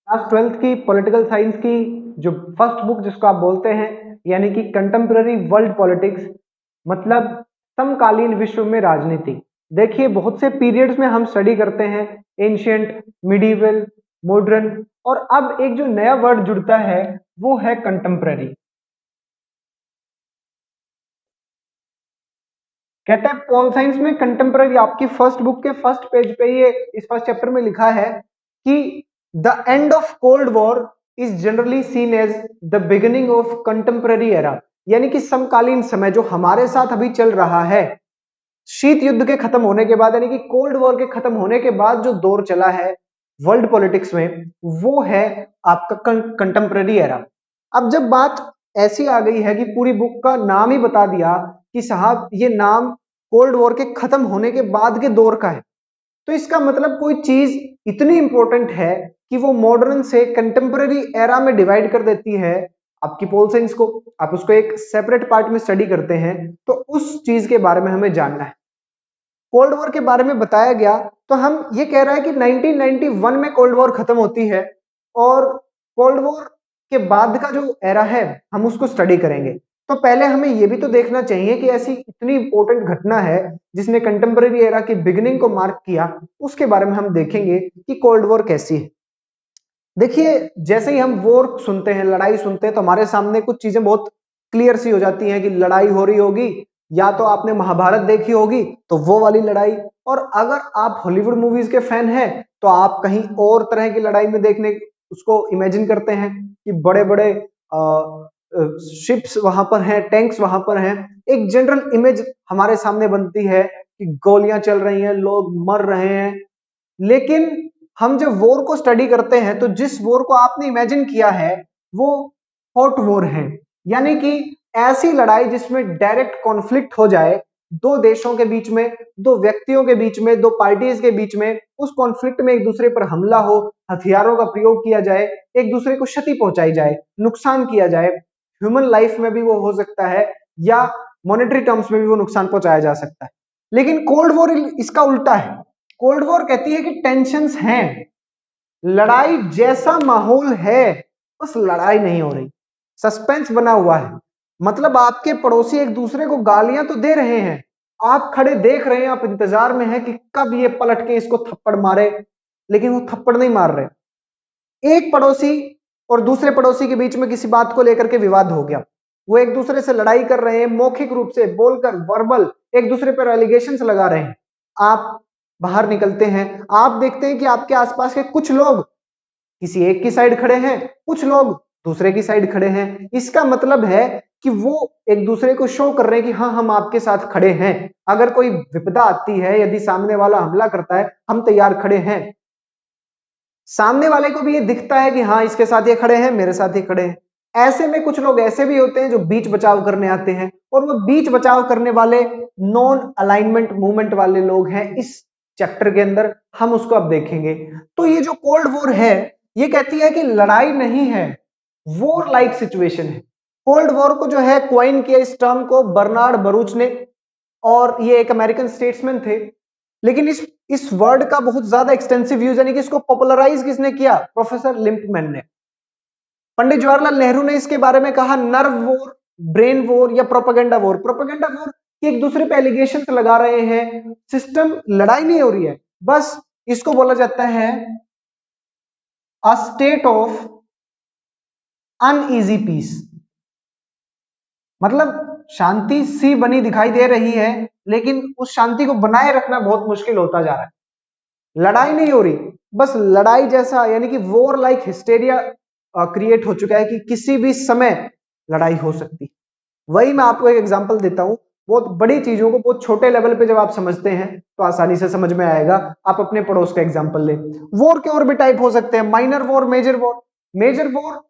Class 12th की political science की जो फर्स्ट बुक जिसको आप बोलते हैं, यानी कि कंटेम्पररी वर्ल्ड पॉलिटिक्स, मतलब समकालीन विश्व में राजनीति। देखिए, बहुत से पीरियड्स में हम स्टडी करते हैं, एंशियंट, मिडीवल, मॉडर्न, और अब एक जो नया वर्ड जुड़ता है वो है कंटेम्पररी। कहते हैं पॉल साइंस में कंटेम्पररी, आपकी फर्स्ट बुक के फर्स्ट पेज पे ये इस फर्स्ट चैप्टर में लिखा है कि the end of cold war is generally seen as the beginning of contemporary era, यानी कि समकालीन समय जो हमारे साथ अभी चल रहा है, शीत युद्ध के खत्म होने के बाद, यानी कि कोल्ड वॉर के खत्म होने के बाद जो दौर चला है वर्ल्ड पॉलिटिक्स में, वो है आपका कंटेम्पररी एरा। अब जब बात ऐसी आ गई है कि पूरी बुक का नाम ही बता दिया कि साहब ये नाम कोल्ड वॉर के खत्म होने के बाद के दौर का है, तो इसका मतलब कोई चीज इतनी इंपॉर्टेंट है कि वो मॉडर्न से कंटेम्पररी एरा में डिवाइड कर देती है आपकी पोल साइंस को। आप उसको एक सेपरेट पार्ट में स्टडी करते हैं, तो उस चीज के बारे में हमें जानना है। कोल्ड वॉर के बारे में बताया गया, तो हम ये कह रहे हैं कि 1991 में कोल्ड वॉर खत्म होती है, और कोल्ड वॉर के बाद का जो एरा है हम उसको स्टडी करेंगे। तो पहले हमें ये भी तो देखना चाहिए कि ऐसी इतनी इंपॉर्टेंट घटना है जिसने कंटेम्पररी एरा की बिगिनिंग को मार्क किया, उसके बारे में हम देखेंगे कि कोल्ड वॉर कैसी है। देखिए, जैसे ही हम वॉर सुनते हैं, लड़ाई सुनते हैं, तो हमारे सामने कुछ चीजें बहुत क्लियर सी हो जाती हैं कि लड़ाई हो रही होगी, या तो आपने महाभारत देखी होगी तो वो वाली लड़ाई, और अगर आप हॉलीवुड मूवीज के फैन हैं तो आप कहीं और तरह की लड़ाई में देखने उसको इमेजिन करते हैं कि बड़े बड़े शिप्स वहां पर हैं, टैंक्स वहां पर हैं। एक जनरल इमेज हमारे सामने बनती है कि गोलियां चल रही हैं, लोग मर रहे हैं। लेकिन हम जब वॉर को स्टडी करते हैं तो जिस वॉर को आपने इमेजिन किया है वो हॉट वॉर है, यानी कि ऐसी लड़ाई जिसमें डायरेक्ट कॉन्फ्लिक्ट हो जाए, दो देशों के बीच में, दो व्यक्तियों के बीच में, दो पार्टीज के बीच में, उस कॉन्फ्लिक्ट में एक दूसरे पर हमला हो, हथियारों का प्रयोग किया जाए, एक दूसरे को क्षति पहुंचाई जाए, नुकसान किया जाए। ह्यूमन लाइफ में भी वो हो सकता है, या मॉनेटरी टर्म्स में भी वो नुकसान पहुंचाया जा सकता है। लेकिन कोल्ड वॉर इसका उल्टा है। कोल्ड वॉर कहती है कि टेंशन्स हैं, लड़ाई जैसा माहौल है, बस लड़ाई नहीं हो रही, सस्पेंस बना हुआ है। मतलब आपके पड़ोसी एक दूसरे को गालियां तो दे रहे हैं, आप खड़े देख रहे हैं, आप इंतजार में हैं कि कब ये पलट के इसको थप्पड़ मारे, लेकिन वो थप्पड़ नहीं मार रहे। एक पड़ोसी और दूसरे पड़ोसी के बीच में किसी बात को लेकर के विवाद हो गया, वो एक दूसरे से लड़ाई कर रहे हैं, मौखिक रूप से बोलकर, वर्बल एक दूसरे पर एलिगेशंस लगा रहे हैं। आप बाहर निकलते हैं, आप देखते हैं कि आपके आसपास के कुछ लोग किसी एक की साइड खड़े हैं, कुछ लोग दूसरे की साइड खड़े हैं। इसका मतलब है कि वो एक दूसरे को शो कर रहे हैं कि हाँ, हम आपके साथ खड़े हैं, अगर कोई विपदा आती है, यदि सामने वाला हमला करता है, हम तैयार खड़े हैं। सामने वाले को भी ये दिखता है कि हाँ, इसके साथ ये खड़े हैं, मेरे साथ ये खड़े हैं। ऐसे में कुछ लोग ऐसे भी होते हैं जो बीच बचाव करने आते हैं, और वो बीच बचाव करने वाले नॉन अलाइनमेंट मूवमेंट वाले लोग हैं इस चैप्टर के अंदर, हम उसको अब देखेंगे। तो ये जो कोल्ड वॉर है, ये कहती है कि लड़ाई नहीं है, वॉर लाइक सिचुएशन है। कोल्ड वॉर को जो है क्वाइन किया इस टर्म को बर्नार्ड बरूच ने, और ये एक अमेरिकन स्टेट्समैन थे। लेकिन इस वर्ड का बहुत ज्यादा एक्सटेंसिव यूज, यानी कि इसको पॉपुलराइज किसने किया? प्रोफेसर लिंपमैन ने। पंडित जवाहरलाल नेहरू ने इसके बारे में कहा नर्व वॉर, ब्रेन वॉर, या प्रोपेगेंडा वॉर। प्रोपेगेंडा वॉर कि एक दूसरे पे एलिगेशन लगा रहे हैं, सिस्टम लड़ाई नहीं हो रही है, बस इसको बोला जाता है a state of uneasy peace. मतलब शांति सी बनी दिखाई दे रही है, लेकिन उस शांति को बनाए रखना बहुत मुश्किल होता जा रहा है। लड़ाई नहीं हो रही, बस लड़ाई जैसा, यानी कि वॉर लाइक हिस्टेरिया क्रिएट हो चुका है कि किसी भी समय लड़ाई हो सकती। वही मैं आपको एक एग्जांपल देता हूं। बहुत बड़ी चीजों को बहुत छोटे लेवल पे जब आप समझते हैं तो आसानी से समझ में आएगा। आप अपने पड़ोस का एग्जांपल ले। वॉर के और भी टाइप हो सकते हैं, minor war, major war. Major war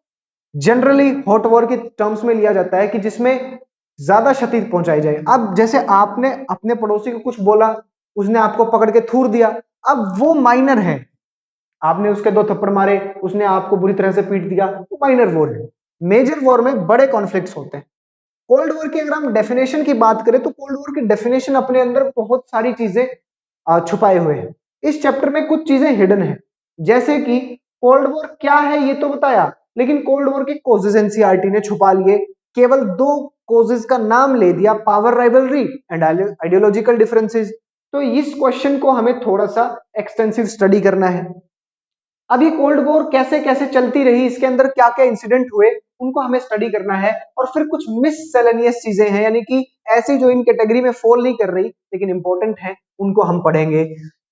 generally hot war की टर्म्स में लिया जाता है कि जिसमें ज्यादा क्षति पहुंचाई जाए। अब जैसे आपने अपने पड़ोसी को कुछ बोला, उसने आपको पकड़ के थूर दिया, अब वो माइनर है। आपने उसके दो थप्पड़ मारे, उसने आपको बुरी तरह से पीट दिया, वो माइनर वॉर है। मेजर वॉर में बड़े कॉन्फ्लिक्ट्स होते हैं। कोल्ड वॉर की अगर हम डेफिनेशन की बात करें तो कोल्ड वॉर की डेफिनेशन अपने अंदर बहुत सारी चीजें छुपाए हुए हैं। इस चैप्टर में कुछ चीजें हिडन है, जैसे कि कोल्ड वॉर क्या है ये तो बताया, लेकिन कोल्ड वॉर के कॉजेज एनसीईआरटी ने छुपा लिए, केवल 2 कॉजेज का नाम ले दिया, power rivalry and ideological differences. तो इस क्वेश्चन को हमें थोड़ा सा एक्सटेंसिव स्टडी करना है। अब ये कोल्ड वॉर कैसे कैसे चलती रही, इसके अंदर क्या क्या इंसिडेंट हुए, उनको हमें स्टडी करना है। और फिर कुछ मिससेलेनियस चीजें हैं, यानी कि ऐसी जो इन कैटेगरी में फॉल नहीं कर रही लेकिन इंपॉर्टेंट है, उनको हम पढ़ेंगे।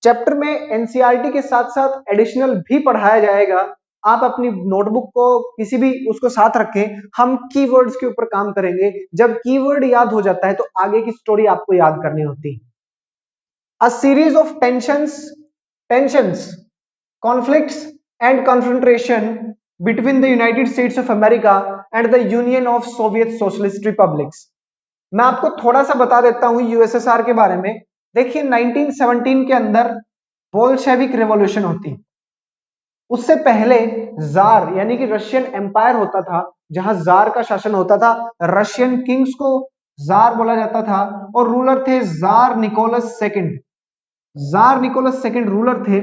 चैप्टर में एनसीईआरटी के साथ साथ एडिशनल भी पढ़ाया जाएगा। आप अपनी नोटबुक को किसी भी उसको साथ रखें, हम कीवर्ड्स के ऊपर काम करेंगे। जब कीवर्ड याद हो जाता है तो आगे की स्टोरी आपको याद करनी होती है। A series of tensions, conflicts, and confrontation between the United States of America and the Union of Soviet Socialist Republics। मैं आपको थोड़ा सा बता देता हूं यूएसएसआर के बारे में। देखिए 1917 के अंदर बोल्शेविक रेवोल्यूशन होती, उससे पहले जार यानी कि रशियन एम्पायर होता था, जहां जार का शासन होता था। रशियन किंग्स को जार बोला जाता था और रूलर थे tsar Nicholas second. Tsar Nicholas second ruler थे,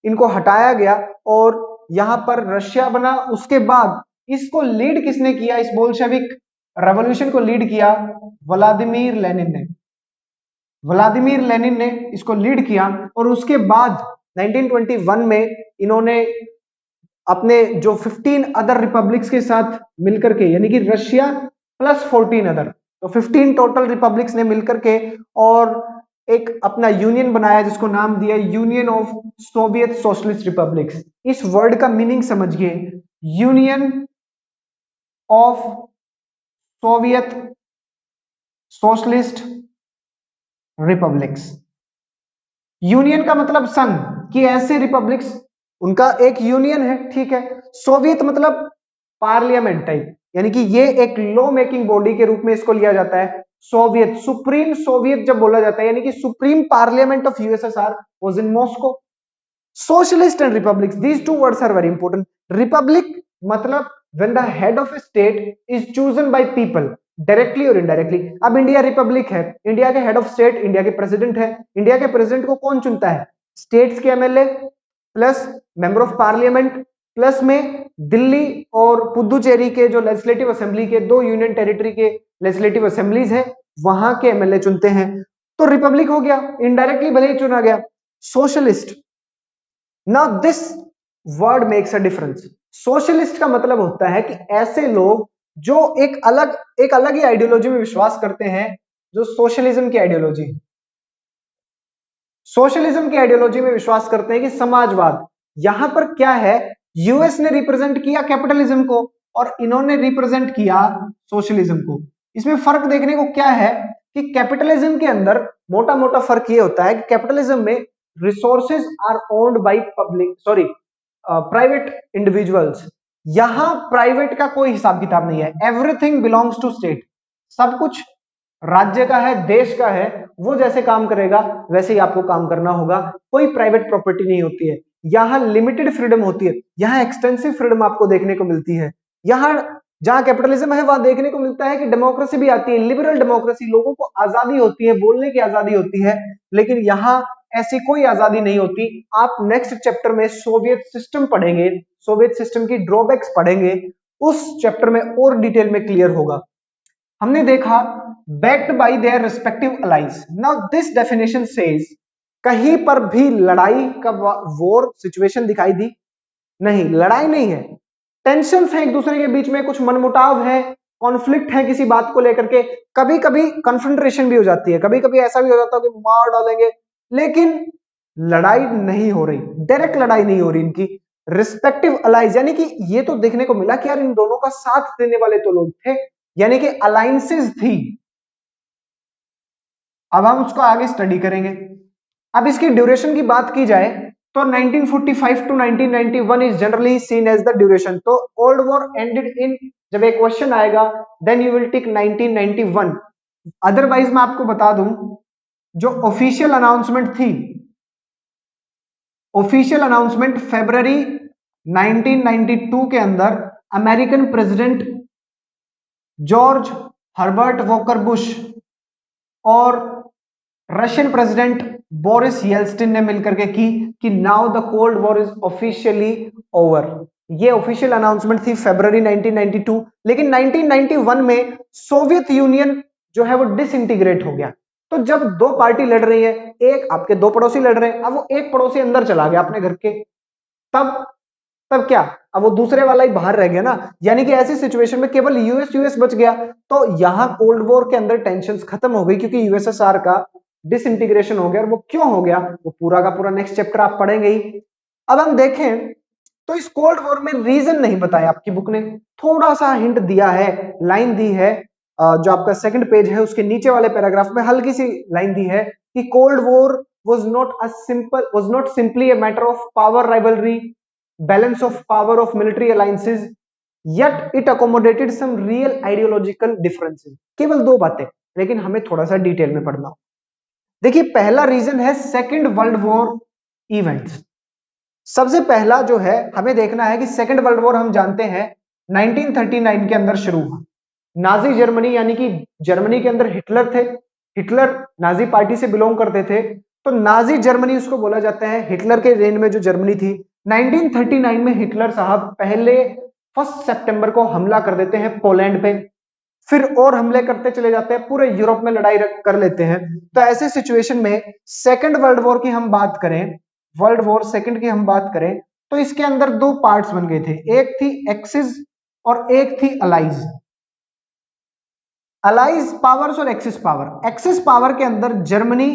इनको हटाया गया और यहां पर रशिया बना। उसके बाद इसको लीड किसने किया, इस बोल्शेविक रेवोल्यूशन को लीड किया व्लादिमीर लेनिन ने। व्लादिमीर लेनिन ने इसको लीड किया और उसके बाद 1921 में इन्होंने अपने जो 15 अदर रिपब्लिक्स के साथ मिलकर के, यानी कि रशिया प्लस 14 अदर, तो 15 टोटल रिपब्लिक्स ने मिलकर के और एक अपना यूनियन बनाया जिसको नाम दिया union of Soviet socialist republics. इस वर्ड का मीनिंग समझिए, union of Soviet socialist republics. Union का मतलब संघ, कि ऐसे रिपब्लिक्स उनका एक यूनियन है, ठीक है। सोवियत मतलब पार्लियामेंट टाइप, यानी कि ये एक लॉ मेकिंग बॉडी के रूप में इसको लिया जाता है। सोवियत, सुप्रीम सोवियत जब बोला जाता है, यानी कि supreme parliament of USSR was in Moscow. Socialist and republics, these two words are very important. Republic मतलब when the head of a state is chosen by people directly or indirectly. अब India republic है, India के head of state India के president है। India के president को कौन चुनता है, स्टेट्स के MLA plus member of parliament plus में दिल्ली और पुदुचेरी के जो लेजिस्लेटिव असेंबली के 2 यूनियन टेरिटरी के लेजिस्लेटिव असेंबलीज है, वहां के एमएलए चुनते हैं। तो रिपब्लिक हो गया, इनडायरेक्टली भले ही चुना गया। Socialist, now this word makes a difference. Socialist का मतलब होता है कि ऐसे लोग जो एक अलग ही आइडियोलॉजी में विश्वास करते हैं, जो सोशलिज्म की आइडियोलॉजी, सोशलिज्म की आइडियोलॉजी में विश्वास करते हैं कि समाजवाद। यहां पर क्या है, यूएस ने रिप्रेजेंट किया कैपिटलिज्म को और इन्होंने रिप्रेजेंट किया सोशलिज्म को। इसमें फर्क देखने को क्या है कि कैपिटलिज्म के अंदर मोटा मोटा फर्क ये होता है कि कैपिटलिज्म में resources are owned by private individuals. यहां प्राइवेट का कोई हिसाब किताब नहीं है, एवरीथिंग बिलोंग्स टू स्टेट। सब कुछ राज्य का है, देश का है, वो जैसे काम करेगा वैसे ही आपको काम करना होगा। कोई प्राइवेट प्रॉपर्टी नहीं होती है, यहां लिमिटेड फ्रीडम होती है, यहां एक्सटेंसिव फ्रीडम आपको देखने को मिलती है। यहां जहां कैपिटलिज्म है वहां देखने को मिलता है कि डेमोक्रेसी भी आती है, लिबरल डेमोक्रेसी, लोगों को आजादी होती है, बोलने की आजादी होती है। लेकिन यहां ऐसी कोई आजादी नहीं होती। आप नेक्स्ट चैप्टर में सोवियत सिस्टम पढ़ेंगे, सोवियत सिस्टम की ड्रॉबैक्स पढ़ेंगे, उस चैप्टर में और डिटेल में क्लियर होगा। हमने देखा backed by their respective allies। Now this definition says, कहीं पर भी लड़ाई का वॉर सिचुएशन दिखाई दी नहीं, लड़ाई नहीं है, टेंशन है एक दूसरे के बीच में, कुछ मनमुटाव है, कॉन्फ्लिक्ट है किसी बात को लेकर के, कभी कभी कन्फ्रंट्रेशन भी हो जाती है, कभी कभी ऐसा भी हो जाता है कि मार डालेंगे, लेकिन लड़ाई नहीं हो रही, डायरेक्ट लड़ाई नहीं हो रही इनकी। रिस्पेक्टिव अलाइज, यानी कि ये तो देखने को मिला कि यार इन दोनों का साथ देने वाले तो लोग थे, यानी कि अलायंसेस थी। अब हम उसको आगे स्टडी करेंगे। अब इसकी ड्यूरेशन की बात की जाए तो 1945 to 1991 is generally seen as the duration. तो कोल्ड वॉर एंडेड इन, जब एक क्वेश्चन आएगा then you will tick 1991। Otherwise मैं आपको बता दूं, जो ऑफिशियल अनाउंसमेंट थी, ऑफिशियल अनाउंसमेंट फरवरी 1992 के अंदर American president George Herbert Walker Bush और रशियन प्रेसिडेंट बोरिस येल्स्टिन ने मिलकर के की कि now the cold war is officially over. ये ऑफिशियल अनाउंसमेंट थी फरवरी 1992, लेकिन 1991 में सोवियत यूनियन जो है वो डिसइंटीग्रेट हो गया। तो जब दो पार्टी लड़ रही है, एक आपके दो पड़ोसी लड़ रहे हैं, अब वो एक पड़ोसी अंदर चला गया अपने घर के, तब तब क्या, अब वो दूसरे वाला ही बाहर रह गया ना, यानी कि ऐसी सिचुएशन में केवल यूएस बच गया। तो यहां कोल्ड वॉर के अंदर टेंशन खत्म हो गई, क्योंकि यूएसएसआर का डिसइंटीग्रेशन हो गया। और वो क्यों हो गया, वो पूरा का पूरा नेक्स्ट चैप्टर आप पढ़ेंगे ही। अब हम देखें तो इस कोल्ड वॉर में रीजन नहीं बताया आपकी बुक ने, थोड़ा सा हिंट दिया है, लाइन दी है, जो आपका सेकंड पेज है उसके नीचे वाले पैराग्राफ में हल्की सी लाइन दी है कि cold war was not simply a matter of power rivalry, balance of power of military alliances, yet it accommodated some real ideological differences। केवल दो बातें, लेकिन हमें थोड़ा सा डिटेल में पढ़ना। देखिए पहला रीजन है सेकेंड वर्ल्ड वॉर इवेंट्स। सबसे पहला जो है हमें देखना है कि सेकेंड वर्ल्ड वॉर हम जानते हैं 1939 के अंदर शुरू हुआ। नाजी जर्मनी, यानी कि जर्मनी के अंदर हिटलर थे, हिटलर नाजी पार्टी से बिलोंग करते थे, तो नाजी जर्मनी उसको बोला जाता है। हिटलर के रेन में जो जर्मनी थी, 1939 में हिटलर साहब पहले 1 सितंबर को हमला कर देते हैं पोलैंड पे, फिर और हमले करते चले जाते हैं, पूरे यूरोप में लड़ाई कर लेते हैं। तो ऐसे सिचुएशन में सेकेंड वर्ल्ड वॉर की हम बात करें, वर्ल्ड वॉर सेकेंड की हम बात करें, तो इसके अंदर दो पार्ट्स बन गए थे, एक थी एक्सिस और एक थी अलाइज। अलाइज पावर्स और एक्सिस पावर। एक्सिस पावर के अंदर जर्मनी,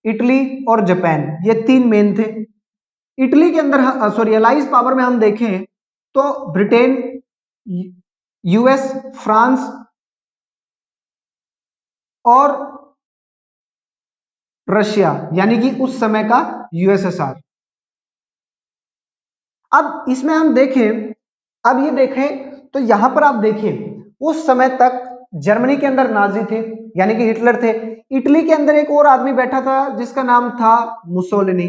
इटली और जापान, ये तीन मेन थे। इटली के अंदर सॉरी अलाइज पावर में हम देखें तो ब्रिटेन, यूएस, फ्रांस और रशिया, यानी कि उस समय का यूएसएसआर। अब इसमें हम देखें, अब ये देखें तो यहां पर आप देखिए उस समय तक जर्मनी के अंदर नाजी थे, यानी कि हिटलर थे। इटली के अंदर एक और आदमी बैठा था जिसका नाम था मुसोलिनी।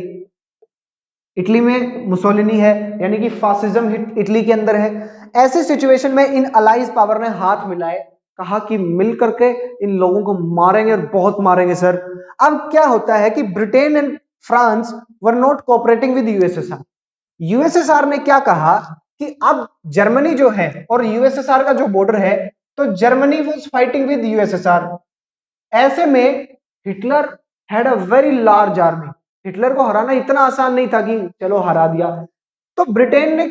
इटली में मुसोलिनी है, यानी कि फासिज्म इटली के अंदर है। ऐसे सिचुएशन में इन अलाइज पावर ने हाथ मिलाए, कहा कि मिल करके इन लोगों को मारेंगे और बहुत मारेंगे सर। अब क्या होता है कि Britain and France were not cooperating with USSR. USSR ने क्या कहा कि अब जर्मनी जो है और यूएसएसआर का जो बॉर्डर है, तो Germany was fighting with USSR. ऐसे में Hitler had a very large army. Hitler को हराना इतना आसान नहीं था कि चलो हरा दिया। तो ब्रिटेन ने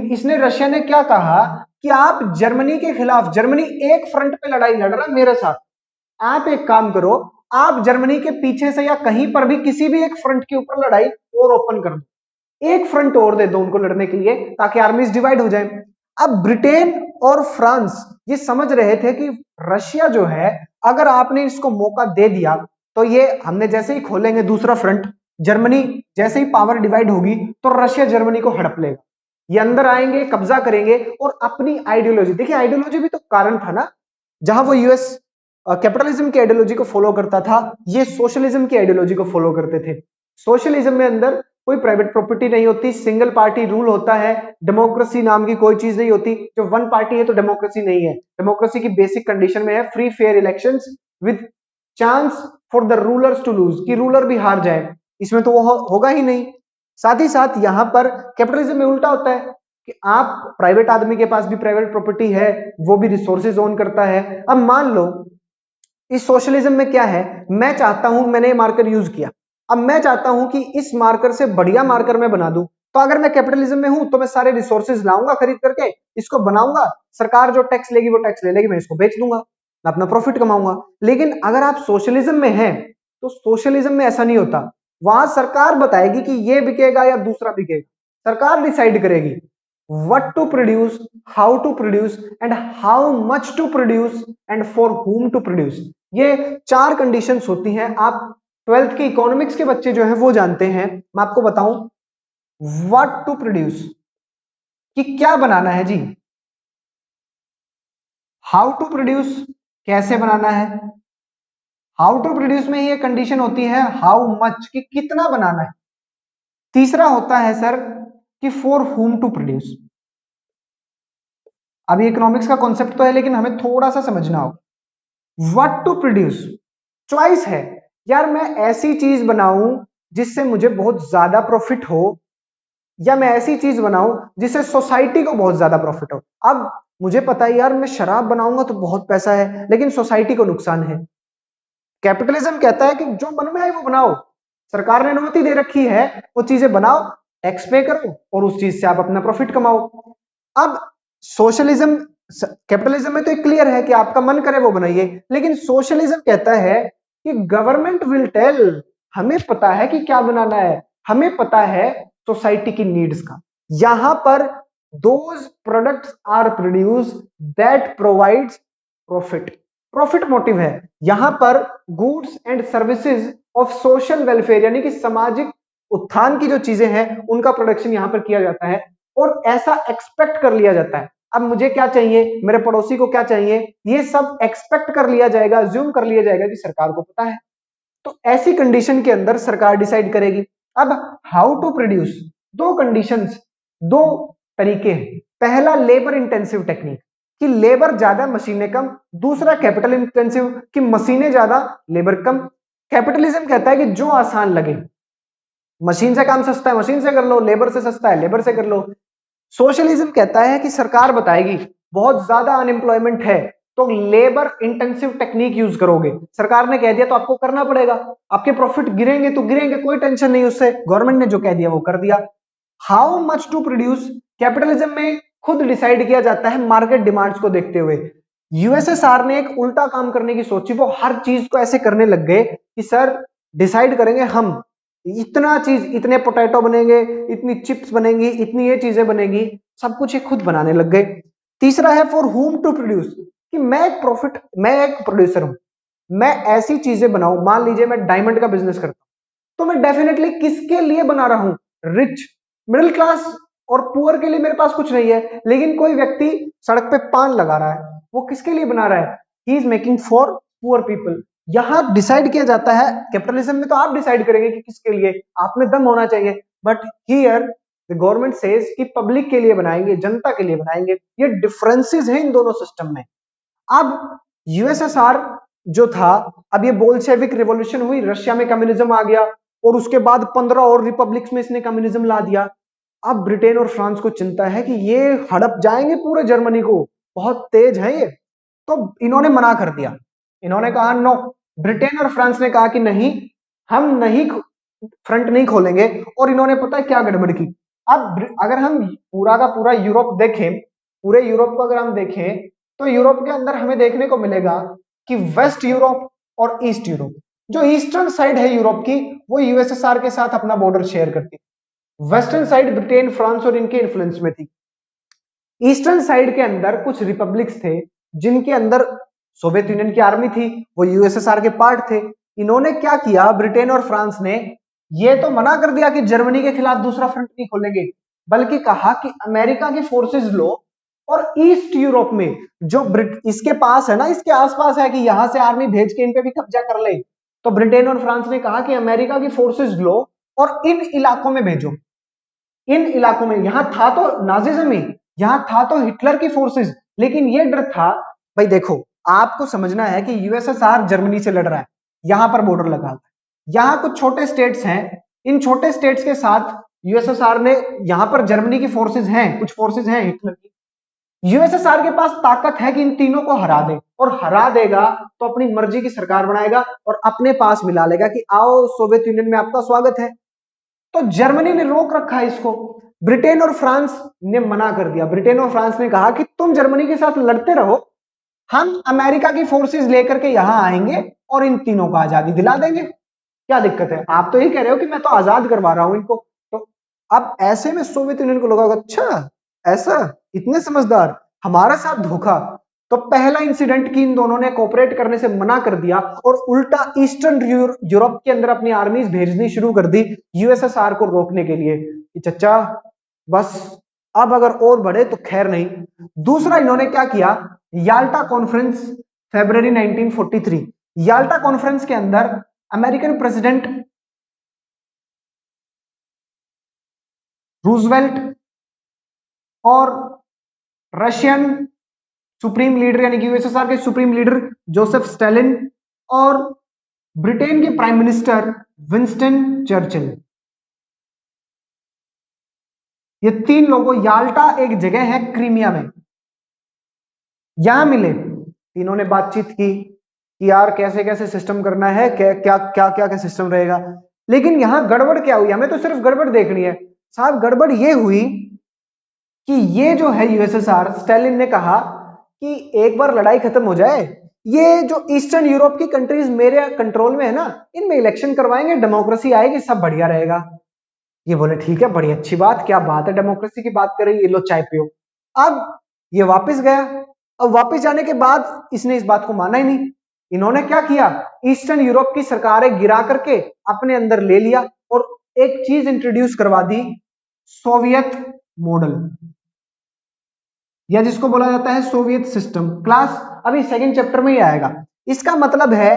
इसने रशिया ने क्या कहा कि आप जर्मनी के खिलाफ, जर्मनी एक फ्रंट पे लड़ाई लड़ रहा मेरे साथ, आप एक काम करो, आप जर्मनी के पीछे से या कहीं पर भी किसी भी एक फ्रंट के ऊपर लड़ाई और ओपन कर दो, एक फ्रंट और दे दो उनको लड़ने के लिए, ताकि आर्मीज डिवाइड हो जाए। अब ब्रिटेन और फ्रांस ये समझ रहे थे कि रशिया जो है, अगर आपने इसको मौका दे दिया तो ये हमने जैसे ही खोलेंगे दूसरा फ्रंट, जर्मनी जैसे ही पावर डिवाइड होगी तो रशिया जर्मनी को हड़प लेगा, ये अंदर आएंगे, कब्जा करेंगे और अपनी आइडियोलॉजी, देखिए आइडियोलॉजी भी तो कारण था ना, जहां वो यूएस कैपिटलिज्म की आइडियोलॉजी को फॉलो करता था, ये सोशलिज्म की आइडियोलॉजी को फॉलो करते थे। सोशलिज्म में अंदर कोई प्राइवेट प्रॉपर्टी नहीं होती, सिंगल पार्टी रूल होता है, डेमोक्रेसी नाम की कोई चीज नहीं होती। जो वन पार्टी है तो डेमोक्रेसी नहीं है। डेमोक्रेसी की बेसिक कंडीशन में है free fair elections with chance for the rulers to lose, कि रूलर भी हार जाए, इसमें तो वो होगा ही नहीं। साथ ही साथ यहां पर कैपिटलिज्म में उल्टा होता है कि आप प्राइवेट आदमी के पास भी प्राइवेट प्रॉपर्टी है, वो भी रिसोर्सेज ओन करता है। अब मान लो इस सोशलिज्म में क्या है, मैं चाहता हूं, मैंने ये मार्कर यूज किया, अब मैं चाहता हूं कि इस मार्कर से बढ़िया मार्कर मैं बना दूं, तो अगर मैं कैपिटलिज्म में हूं तो मैं सारे रिसोर्सेज लाऊंगा खरीद करके, इसको बनाऊंगा, सरकार जो टैक्स लेगी वो टैक्स ले लेगी, मैं इसको बेच दूंगा, मैं अपना प्रॉफिट कमाऊंगा। लेकिन अगर आप सोशलिज्म में हैं तो सोशलिज्म में ऐसा नहीं होता, वहां सरकार बताएगी कि ये बिकेगा या दूसरा बिकेगा, सरकार डिसाइड करेगी what to produce, how to produce and how much to produce and for whom to produce। ये चार कंडीशंस होती हैं। आप 12th के इकोनॉमिक्स के बच्चे जो हैं वो जानते हैं। मैं आपको बताऊं what to produce, कि क्या बनाना है जी, how to produce कैसे बनाना है, how to produce में ये कंडीशन होती है how much, कि कितना बनाना है। तीसरा होता है सर कि for whom to produce। अभी इकोनॉमिक्स का कॉन्सेप्ट तो है लेकिन हमें थोड़ा सा समझना होगा। व्हाट टू प्रोड्यूस चॉइस है, यार मैं ऐसी चीज बनाऊं जिससे मुझे बहुत ज्यादा प्रॉफिट हो, या मैं ऐसी चीज बनाऊं जिससे सोसाइटी को बहुत ज्यादा प्रॉफिट हो। अब मुझे पता है यार मैं शराब बनाऊंगा तो बहुत पैसा है, लेकिन सोसाइटी को नुकसान है। कैपिटलिज्म कहता है कि जो मन में आए वो बनाओ, सरकार ने अनुमति दे रखी है, वो चीजें बनाओ, टैक्स पे करो और उस चीज से आप अपना प्रॉफिट कमाओ। अब सोशलिज्म, कैपिटलिज्म में तो क्लियर है कि आपका मन करे वो बनाइए, लेकिन सोशलिज्म कहता है कि गवर्नमेंट विल टेल, हमें पता है कि क्या बनाना है, हमें पता है सोसाइटी की नीड्स का। यहां पर those products are produce that provides profit, profit motive है यहां पर। Goods and services of social welfare यानी कि सामाजिक उत्थान की जो चीजें हैं उनका प्रोडक्शन यहां पर किया जाता है, और ऐसा एक्सपेक्ट कर लिया जाता है। अब मुझे क्या चाहिए, मेरे पड़ोसी को क्या चाहिए, ये सब एक्सपेक्ट कर लिया जाएगा, ज्यूम कर लिया जाएगा कि सरकार को पता है। तो ऐसी कंडीशन के अंदर सरकार डिसाइड करेगी। अब हाउ टू प्रोड्यूस, दो कंडीशंस, दो तरीके हैं। पहला लेबर इंटेंसिव टेक्निक कि लेबर ज्यादा मशीनें कम, दूसरा कैपिटल इंटेंसिव कि मशीनें ज्यादा लेबर कम। कैपिटलिज्म कहता है कि जो आसान लगे, मशीन से काम सस्ता है मशीन से कर लो, लेबर से सस्ता है लेबर से कर लो। सोशलिज्म कहता है कि सरकार बताएगी बहुत ज्यादा अनएम्प्लॉयमेंट है तो लेबर इंटेंसिव टेक्निक यूज करोगे, सरकार ने कह दिया तो आपको करना पड़ेगा, आपके प्रॉफिट गिरेंगे तो गिरेंगे, कोई टेंशन नहीं उससे, गवर्नमेंट ने जो कह दिया वो कर दिया। How much to produce, capitalism में खुद डिसाइड किया जाता है मार्केट डिमांड्स को देखते हुए। यूएसएसआर ने एक उल्टा काम करने की सोची, वो हर चीज को ऐसे करने लग गए कि सर डिसाइड करेंगे हम, इतना चीज, इतने पोटैटो बनेंगे, इतनी चिप्स बनेंगी, इतनी ये चीजें बनेगी, सब कुछ ये खुद बनाने लग गए। तीसरा है फॉर हुम टू प्रोड्यूस कि मैं एक प्रोड्यूसर हूं, मैं ऐसी चीजें बनाऊं, मान लीजिए मैं डायमंड का बिजनेस करता हूं, तो मैं डेफिनेटली किसके लिए बना रहा हूं, रिच, मिडिल क्लास और पुअर के लिए मेरे पास कुछ नहीं है। लेकिन कोई व्यक्ति सड़क पे पान लगा रहा है, वो किसके लिए बना रहा है, he is making for poor people. यहां डिसाइड किया जाता है, कैपिटलिज्म में तो आप डिसाइड करेंगे कि किसके लिए, आप में दम होना चाहिए, but here the government says कि पब्लिक के लिए बनाएंगे, जनता के लिए बनाएंगे। ये डिफरेंसेस हैं इन दोनों सिस्टम में। अब यूएसएसआर जो था, अब ये बोल्शेविक रिवॉल्यूशन हुई, रशिया में कम्युनिज्म आ गया, और उसके बाद 15 और रिपब्लिक्स में इसने कम्युनिज्म ला दिया। अब ब्रिटेन और फ्रांस को चिंता है कि ये हड़प जाएंगे पूरे जर्मनी को, बहुत तेज है ये, तो इन्होंने मना कर दिया, इन्होंने कहा नो। ब्रिटेन और फ्रांस ने कहा कि नहीं, हम नहीं, फ्रंट नहीं खोलेंगे, और इन्होंने पता है क्या गड़बड़ की। अब अगर हम पूरा का पूरा यूरोप देखें, पूरे यूरोप को अगर हम देखें, तो यूरोप के अंदर हमें देखने को मिलेगा कि वेस्ट यूरोप और ईस्ट यूरोप, जो ईस्टर्न साइड है यूरोप की, वो यूएसएसआर के साथ अपना बॉर्डर शेयर करती है। वेस्टर्न साइड ब्रिटेन फ्रांस और इनके इन्फ्लुएंस में थी। ईस्टर्न साइड के अंदर कुछ रिपब्लिक्स थे जिनके अंदर सोवियत यूनियन की आर्मी थी, वो यूएसएसआर के पार्ट थे। इन्होंने क्या किया, ब्रिटेन और फ्रांस ने ये तो मना कर दिया कि जर्मनी के खिलाफ दूसरा फ्रंट नहीं खोलेंगे, बल्कि कहा कि अमेरिका की फोर्सेस लो, और ईस्ट यूरोप में जो इसके पास है ना, इसके आसपास है कि यहां से आर्मी भेज के इन पे भी कब्जा कर ले, तो ब्रिटेन और फ्रांस ने कहा कि अमेरिका की फोर्सेस लो और इन इलाकों में भेजो। इन इलाकों में, यहां था तो नाजिज्म ही, यहां था तो हिटलर की फोर्सेस, लेकिन ये डर था, भाई देखो आपको समझना है कि यूएसएसआर जर्मनी से लड़ रहा है, यहां पर बॉर्डर लगा हुआ है, यहां कुछ छोटे स्टेट्स हैं, इन छोटे स्टेट्स के साथ यूएसएसआर ने, यहां पर जर्मनी की फोर्सेस हैं, कुछ फोर्सेस हैं हिटलर की, यूएसएसआर के पास ताकत है कि इन तीनों को हरा दे, और हरा देगा तो अपनी मर्जी की सरकार बनाएगा और अपने पास मिला लेगा कि आओ सोवियत यूनियन में आपका स्वागत है। तो जर्मनी ने रोक रखा है इसको, ब्रिटेन और फ्रांस ने मना कर दिया। ब्रिटेन और फ्रांस ने कहा कि तुम जर्मनी के साथ लड़ते रहो, हम अमेरिका की फोर्सेस लेकर के यहां आएंगे और इन तीनों को आजादी दिला देंगे। क्या दिक्कत है, आप तो ये कह रहे हो कि मैं तो आजाद करवा रहा हूं इनको। तो अब ऐसे में सोवियत यूनियन को लगा, अच्छा ऐसा, इतने समझदार, हमारा साथ धोखा। तो पहला इंसिडेंट कि इन दोनों ने कोऑपरेट करने से मना कर दिया और उल्टा ईस्टर्न यूरोप के अंदर अपनी आर्मीज भेजनी शुरू कर दी यूएसएसआर को रोकने के लिए कि चचा बस अब अगर और बढ़े तो खैर नहीं। दूसरा इन्होंने क्या किया, याल्टा कॉन्फ्रेंस, फरवरी 1943, याल्टा कॉन्फ्रेंस के अंदर अमेरिकन प्रेसिडेंट रूजवेल्ट और रशियन सुप्रीम लीडर यानी कि यूएसएसआर के सुप्रीम लीडर जोसेफ स्टालिन और ब्रिटेन के प्राइम मिनिस्टर विंस्टन चर्चिल। ये तीन लोगों, याल्टा एक जगह है क्रीमिया में, यहां मिले, तीनों ने बातचीत की कि यार कैसे कैसे सिस्टम करना है, क्या क्या क्या क्या क्या सिस्टम रहेगा। लेकिन यहां गड़बड़ क्या हुई, हमें तो सिर्फ गड़बड़ देखनी है साहब। गड़बड़ ये हुई कि ये जो है यूएसएसआर, स्टालिन ने कहा कि एक बार लड़ाई खत्म हो जाए, ये जो ईस्टर्न यूरोप की कंट्रीज मेरे कंट्रोल में है ना, इनमें इलेक्शन करवाएंगे, डेमोक्रेसी आएगी, सब बढ़िया रहेगा। ये बोले ठीक है, बड़ी अच्छी बात, क्या बात है, डेमोक्रेसी की बात करें, ये लो चाय पियो। अब ये वापस गया। अब वापस जाने के बाद इसने इस बात को माना ही नहीं। इन्होंने क्या किया, ईस्टर्न यूरोप की सरकारें गिरा करके अपने अंदर ले लिया और एक चीज इंट्रोड्यूस करवा दी, सोवियत मॉडल, या जिसको बोला जाता है सोवियत सिस्टम। क्लास अभी सेकंड चैप्टर में ही आएगा। इसका मतलब है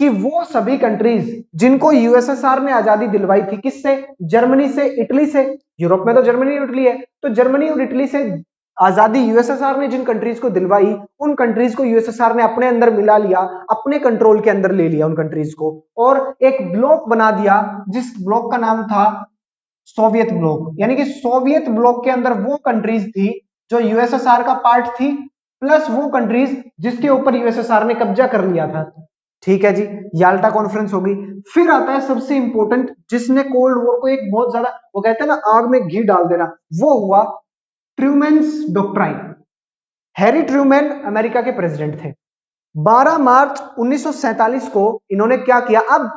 कि वो सभी कंट्रीज जिनको यूएसएसआर ने आजादी दिलवाई थी, किससे, जर्मनी से, इटली से, यूरोप में तो जर्मनी और इटली है, तो जर्मनी और इटली से आजादी यूएसएसआर ने जिन कंट्रीज को दिलवाई, उन कंट्रीज को यूएसएसआर ने अपने अंदर मिला लिया, अपने कंट्रोल के अंदर ले लिया उन कंट्रीज को, और एक ब्लॉक बना दिया जिस ब्लॉक का नाम था सोवियत ब्लॉक। यानी कि सोवियत ब्लॉक के अंदर वो कंट्रीज थी जो यूएसएसआर का पार्ट थी, प्लस वो कंट्रीज जिसके ऊपर यूएसएसआर ने कब्जा कर लिया था। ठीक है जी, याल्टा कॉन्फ्रेंस होगी। फिर आता है सबसे इंपॉर्टेंट, जिसने कोल्ड वॉर को एक बहुत ज्यादा, वो कहते हैं ना आग में घी डाल देना, वो हुआ ट्रूमैन्स डॉक्ट्राइन। हैरी ट्रूमैन अमेरिका के प्रेसिडेंट थे। 12 मार्च 1947 को इन्होंने क्या किया, अब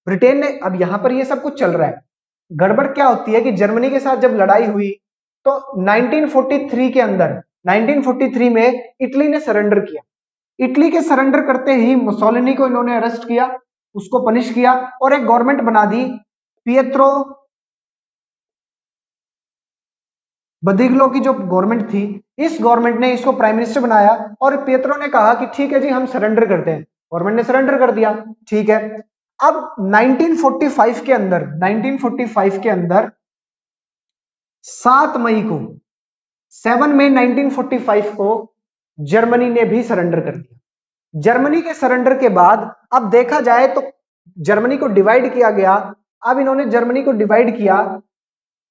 ब्रिटेन ने, अब यहां पर ये सब कुछ चल रहा है, गड़बड़ क्या होती है कि जर्मनी के साथ जब लड़ाई हुई तो 1943 के अंदर, 1943 में इटली ने सरेंडर किया। इटली के सरेंडर करते ही मुसोलिनी को इन्होंने अरेस्ट किया, उसको पनिश किया और एक गवर्नमेंट बना दी, पिएत्रो बदिग्लो की जो गवर्नमेंट थी, इस गवर्नमेंट ने इसको प्राइम मिनिस्टर बनाया और पिएत्रो ने कहा कि ठीक है जी हम सरेंडर करते हैं। गवर्नमेंट ने सरेंडर कर दिया, ठीक है। अब 1945 के अंदर, 1945 के अंदर 7 मई को, 7 मई 1945 को जर्मनी ने भी सरेंडर कर दिया। जर्मनी के सरेंडर के बाद अब देखा जाए तो जर्मनी को डिवाइड किया गया। अब इन्होंने जर्मनी को डिवाइड किया,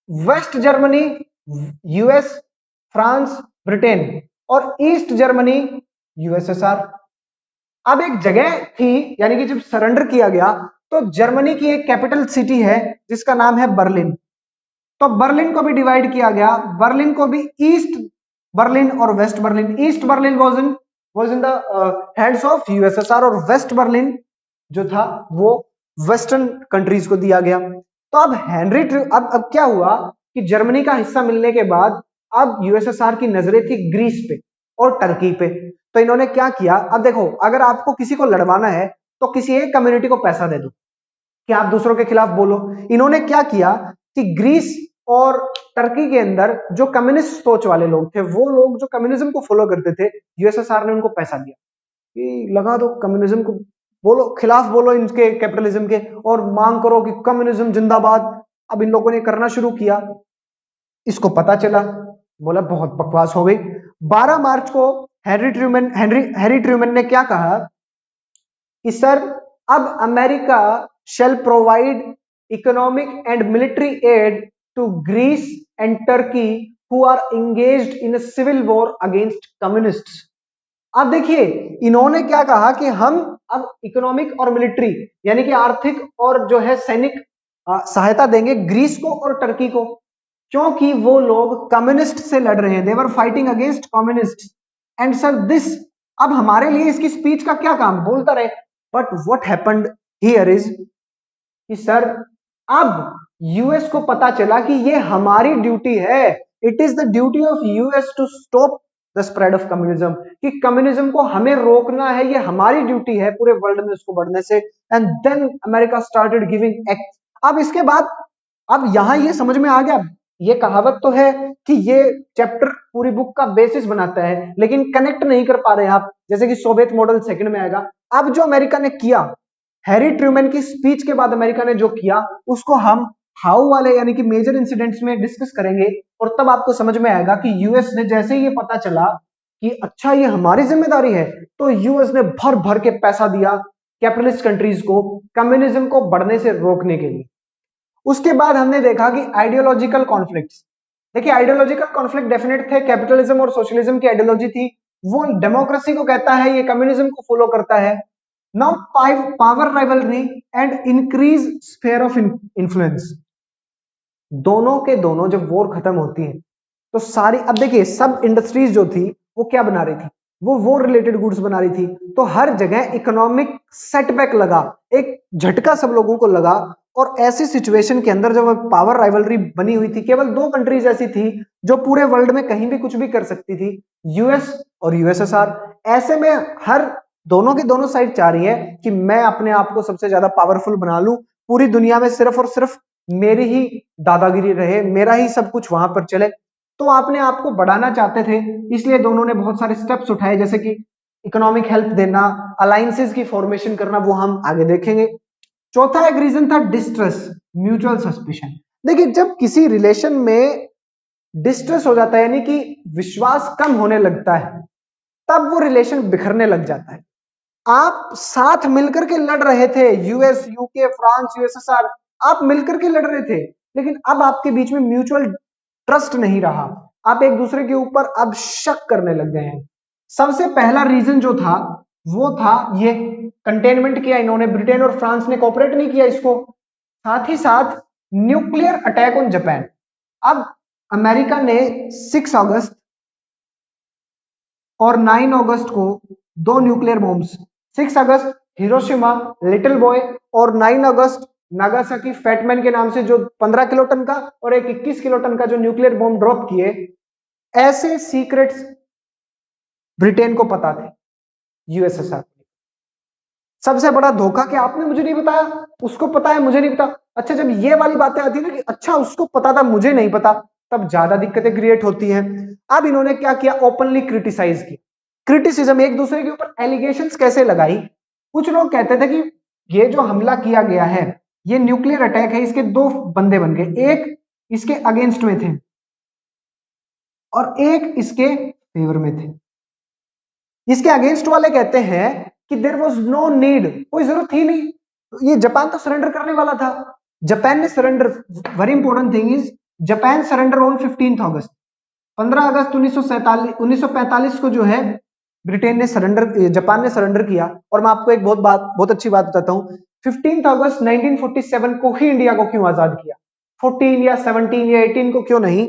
West Germany US, France, Britain, और ईस्ट जर्मनी यूएसएसआर। अब एक जगह थी, यानी कि जब सरेंडर किया गया तो जर्मनी की एक कैपिटल सिटी है जिसका नाम है बर्लिन, तो बर्लिन को भी डिवाइड किया गया। बर्लिन को भी ईस्ट बर्लिन और West Berlin, East Berlin was in the hands of USSR और वेस्ट बर्लिन जो था वो वेस्टर्न कंट्रीज को दिया गया। तो अब अब क्या हुआ कि जर्मनी का हिस्सा मिलने के बाद अब यूएसएसआर की नजरें थी ग्रीस पे और टर्की पे। तो इन्होंने क्या किया, अब देखो अगर आपको किसी को लड़वाना है तो किसी एक कम्युनिटी को पैसा दे दो कि आप दूसरों के खिलाफ बोलो। इन्होंने क्या किया कि ग्रीस और टर्की के अंदर जो कम्युनिस्ट सोच वाले लोग थे, वो लोग जो कम्युनिज्म को फॉलो करते थे, यूएसएसआर ने उनको पैसा दिया कि लगा दो कम्युनिज्म को, बोलो खिलाफ बोलो इनके कैपिटलिज्म के और मांग करो कि कम्युनिज्म जिंदाबाद। अब इन लोगों ने करना शुरू किया, इसको पता चला, बोला बहुत बकवास हो गई। 12 मार्च को हैरी ट्रूमैन ने क्या कहा कि सर अब America shall provide economic and military aid to Greece and Turkey who are engaged in a civil war against communists। अब देखिए इन्होंने क्या कहा कि हम अब इकोनॉमिक और मिलिट्री यानी कि आर्थिक और जो है सैनिक सहायता देंगे ग्रीस को और टर्की को, क्योंकि वो लोग कम्युनिस्ट से लड़ रहे हैं, they were fighting against communist. And sir this, अब हमारे लिए इसकी स्पीच का क्या काम, बोलता रहे, but what happened here is कि सर अब यूएस को पता चला कि ये हमारी ड्यूटी है, it is the duty of US to stop the spread of communism, कि कम्युनिज्म को हमें रोकना है, ये हमारी ड्यूटी है पूरे वर्ल्ड में उसको बढ़ने से। And then America started giving act. अब इसके बाद अब यहां ये समझ में आ गया, ये कहावत तो है कि ये चैप्टर पूरी बुक का बेसिस बनाता है, लेकिन कनेक्ट नहीं कर पा रहे आप, जैसे कि सोवियत मॉडल सेकंड में आएगा। अब जो अमेरिका ने किया, हैरी ट्रूमैन की स्पीच के बाद अमेरिका ने जो किया, उसको हम हाउ वाले यानी कि मेजर इंसिडेंट्स में डिस्कस करेंगे, और तब आपको समझ में आएगा कि यूएस ने जैसे ही ये पता चला कि अच्छा ये हमारी जिम्मेदारी है, तो यूएस ने भर भर के पैसा दिया कैपिटलिस्ट कंट्रीज को कम्युनिज्म को बढ़ने से रोकने के लिए। उसके बाद हमने देखा कि आइडियोलॉजिकल कॉन्फ्लिक्ट्स। देखिए आइडियोलॉजिकल कॉन्फ्लिक्ट डेफिनेट थे, कैपिटलिज्म और सोशलिज्म की आइडियोलॉजी थी, वो डेमोक्रेसी को कहता है, ये कम्युनिज्म को फॉलो करता है। Now power rivalry and increase sphere of influence. दोनों के दोनों जब वॉर खत्म होती है तो सारी, अब देखिए सब इंडस्ट्रीज जो थी वो क्या बना रही थी, वो वॉर रिलेटेड गुड्स बना रही थी, तो हर जगह इकोनॉमिक सेटबैक लगा, एक झटका सब लोगों को लगा। और ऐसी सिचुएशन के अंदर जब पावर राइवलरी बनी हुई थी, केवल दो कंट्रीज ऐसी थी जो पूरे वर्ल्ड में कहीं भी कुछ भी कर सकती थी, यूएस और यूएसएसआर। ऐसे में हर दोनों की दोनों साइड चाह रही है कि मैं अपने आप को सबसे ज्यादा पावरफुल बना लूं, पूरी दुनिया में सिर्फ और सिर्फ मेरी ही दादागिरी रहे, मेरा ही सब कुछ वहां पर चले। तो आपने आपको बढ़ाना चाहते थे, इसलिए दोनों ने बहुत सारे स्टेप्स उठाए, जैसे कि इकोनॉमिक हेल्प देना, अलायंसेस की फॉर्मेशन करना, वो हम आगे देखेंगे। चौथा एक रीजन था डिस्ट्रेस, म्यूचुअल सस्पिशन। देखिए जब किसी रिलेशन में डिस्ट्रेस हो जाता है, यानी कि विश्वास कम होने लगता है, तब वो रिलेशन बिखरने लग जाता है। आप साथ मिलकर के लड़ रहे थे, यूएस, यूके, फ्रांस, यूएसएसआर, आप मिलकर के लड़ रहे थे, लेकिन अब आपके बीच में म्यूचुअल ट्रस्ट नहीं रहा, आप एक दूसरे के ऊपर अब शक करने लग गए हैं। सबसे पहला रीजन जो था वो था ये कंटेनमेंट किया इन्होंने, ब्रिटेन और फ्रांस ने कोऑपरेट नहीं किया इसको। साथ ही साथ न्यूक्लियर अटैक ऑन जापान। अब अमेरिका ने 6 अगस्त और 9 अगस्त को दो न्यूक्लियर बॉम्ब्स, 6 अगस्त हिरोशिमा लिटिल बॉय और 9 अगस्त नागासाकी फैटमैन के नाम से जो 15 किलोटन का और एक 21 किलोटन का जो न्यूक्लियर बॉम्ब ड्रॉप किए। ऐसे सीक्रेट्स ब्रिटेन को पता थे, यूएसएसआर। सबसे बड़ा धोखा कि आपने मुझे नहीं बताया, उसको पता है मुझे नहीं पता। अच्छा जब ये वाली बातें आती है ना कि अच्छा उसको पता था मुझे नहीं पता, तब ज्यादा दिक्कतें क्रिएट होती हैं। अब इन्होंने क्या किया, ओपनली क्रिटिसाइज किया, क्रिटिसिज्म, एक दूसरे के ऊपर एलिगेशंस कैसे लगाई। कुछ लोग कहते थे कि ये जो हमला किया गया है, ये न्यूक्लियर अटैक है, इसके दो बंदे बन गए, एक इसके अगेंस्ट में थे और एक इसके फेवर में थे। इसके अगेंस्ट वाले कहते हैं कि देयर वाज नो नीड, कोई जरूरत ही नहीं, ये जापान तो सरेंडर करने वाला था। जापान ने surrender, very important thing is Japan surrender on 15 अगस्त, 15 अगस्त 1945 को जो है ब्रिटेन ने सरेंडर, जापान ने सरेंडर किया। और मैं आपको एक बहुत अच्छी बात बताता हूं, 15 अगस्त 1947 को ही इंडिया को क्यों आजाद किया, 14 या 17 या 18 को क्यों नहीं?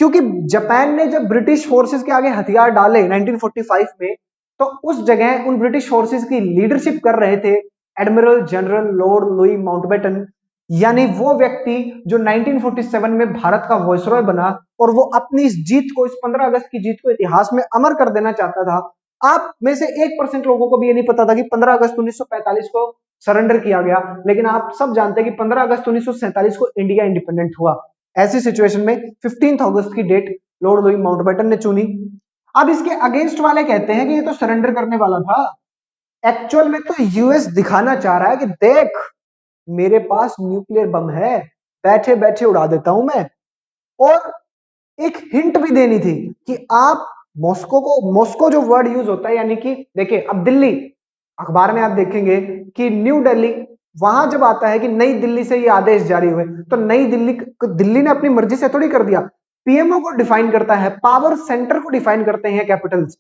क्योंकि जापान ने जब ब्रिटिश फोर्सेस के आगे हथियार डाले 1945 में, तो उस जगह उन ब्रिटिश फोर्सेस की लीडरशिप कर रहे थे admiral general Lord Louis Mountbatten, यानी वो व्यक्ति जो 1947 में भारत का वायसरॉय बना और वो अपनी इस जीत को, इस 15 अगस्त की जीत को इतिहास में अमर कर देना चाहता था। आप में से 1% लोगों को भी ये नहीं पता था कि 15 अगस्त 1945 को सरेंडर किया गया, लेकिन आप सब जानते हैं कि 15 अगस्त 1947 को इंडिया इंडिपेंडेंट हुआ। ऐसी सिचुएशन में 15 अगस्त की डेट लॉर्ड लुई माउंटबेटन ने चुनी। अब इसके अगेंस्ट वाले कहते हैं कि ये तो सरेंडर करने वाला था, एक्चुअल में तो यूएस दिखाना चाह रहा है कि देख मेरे पास न्यूक्लियर बम है, बैठे बैठे उड़ा देता हूं मैं। और एक हिंट भी देनी थी कि आप मॉस्को जो वर्ड यूज होता है, यानी कि देखिए अब दिल्ली, अखबार में आप देखेंगे कि न्यू दिल्ली, वहां जब आता है कि नई दिल्ली से ये आदेश जारी हुए, तो नई दिल्ली ने अपनी मर्जी से थोड़ी कर दिया, पीएमओ को डिफाइन करता है, पावर सेंटर को डिफाइन करते हैं कैपिटल्स।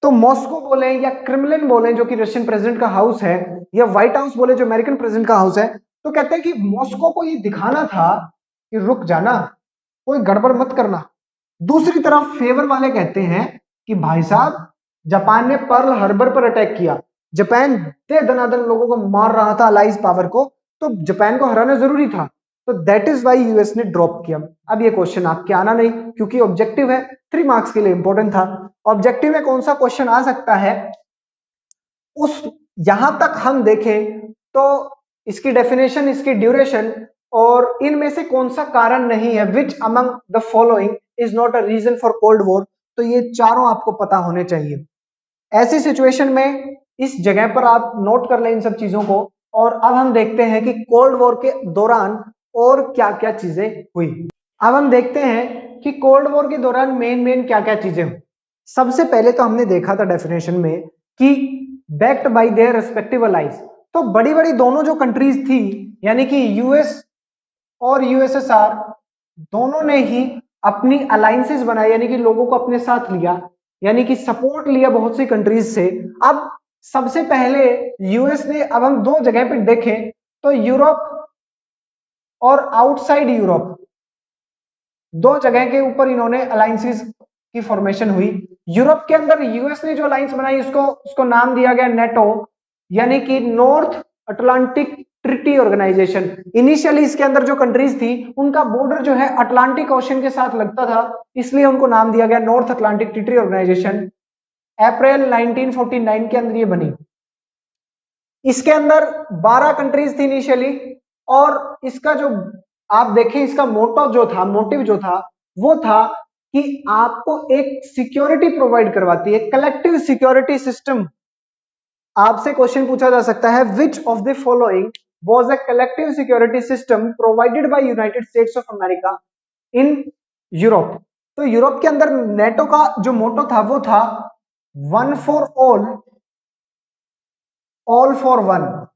तो मॉस्को बोले या क्रेमलिन बोले जो कि रशियन प्रेसिडेंट का हाउस है, या व्हाइट हाउस बोले जो अमेरिकन प्रेसिडेंट का हाउस है, तो कहते हैं कि मॉस्को को ये दिखाना था कि रुक जाना, कोई गड़बड़ मत करना। दूसरी तरफ फेवर वाले कहते हैं कि भाई साहब जापान ने पर्ल हार्बर पर अटैक किया, जापान दे दनादन लोगों को मार रहा था अलाइज पावर को, तो जापान को हराना जरूरी था, तो दैट इज वाई यूएस ने ड्रॉप किया। अब ये क्वेश्चन आपके आना नहीं, क्योंकि ऑब्जेक्टिव है, 3 मार्क्स के लिए इंपॉर्टेंट था। ऑब्जेक्टिव में कौन सा क्वेश्चन आ सकता है, उस यहां तक हम देखें तो इसकी डेफिनेशन, इसकी ड्यूरेशन और इनमें से कौन सा कारण नहीं है, which among the following is not a reason for cold war, तो ये चारों आपको पता होने चाहिए। ऐसी सिचुएशन में इस जगह पर आप नोट कर लें इन सब चीजों को। और अब हम देखते हैं कि कोल्ड वॉर के दौरान और क्या क्या चीजें हुई। अब हम देखते हैं कि कोल्ड वॉर के दौरान मेन क्या क्या चीजें हुई। सबसे पहले तो हमने देखा था डेफिनेशन में कि backed by their respective allies, तो बड़ी बड़ी दोनों जो कंट्रीज थी, यानी कि यूएस और यूएसएसआर, दोनों ने ही अपनी अलायंसेस बनाई, यानी कि लोगों को अपने साथ लिया, यानी कि सपोर्ट लिया बहुत सी कंट्रीज से। अब सबसे पहले यूएस ने, अब हम दो जगह पे देखें तो यूरोप और आउटसाइड यूरोप, दो जगह के ऊपर इन्होंने अलायंसेस की फॉर्मेशन हुई। यूरोप के अंदर यूएस ने जो अलायंस बनाई उसको नाम दिया गया नेटो, यानी कि North Atlantic treaty organization. Initially इसके अंदर जो कंट्रीज थी उनका बॉर्डर जो है अटलांटिक ओशन के साथ लगता था, इसलिए उनको नाम दिया गया नॉर्थ अटलांटिक ट्रिटी ऑर्गेनाइजेशन। अप्रैल 1949 के अंदर ये बनी। इसके अंदर 12 कंट्रीज थी इनिशियली, और इसका जो आप देखें, इसका मोटिव जो था वो था कि आपको एक सिक्योरिटी प्रोवाइड करवाती है, कलेक्टिव सिक्योरिटी सिस्टम। आपसे क्वेश्चन पूछा जा सकता है, which of the following was a collective security system provided by United states of America in Europe. तो यूरोप के अंदर नेटो का जो मोटो था वो था one for all for one,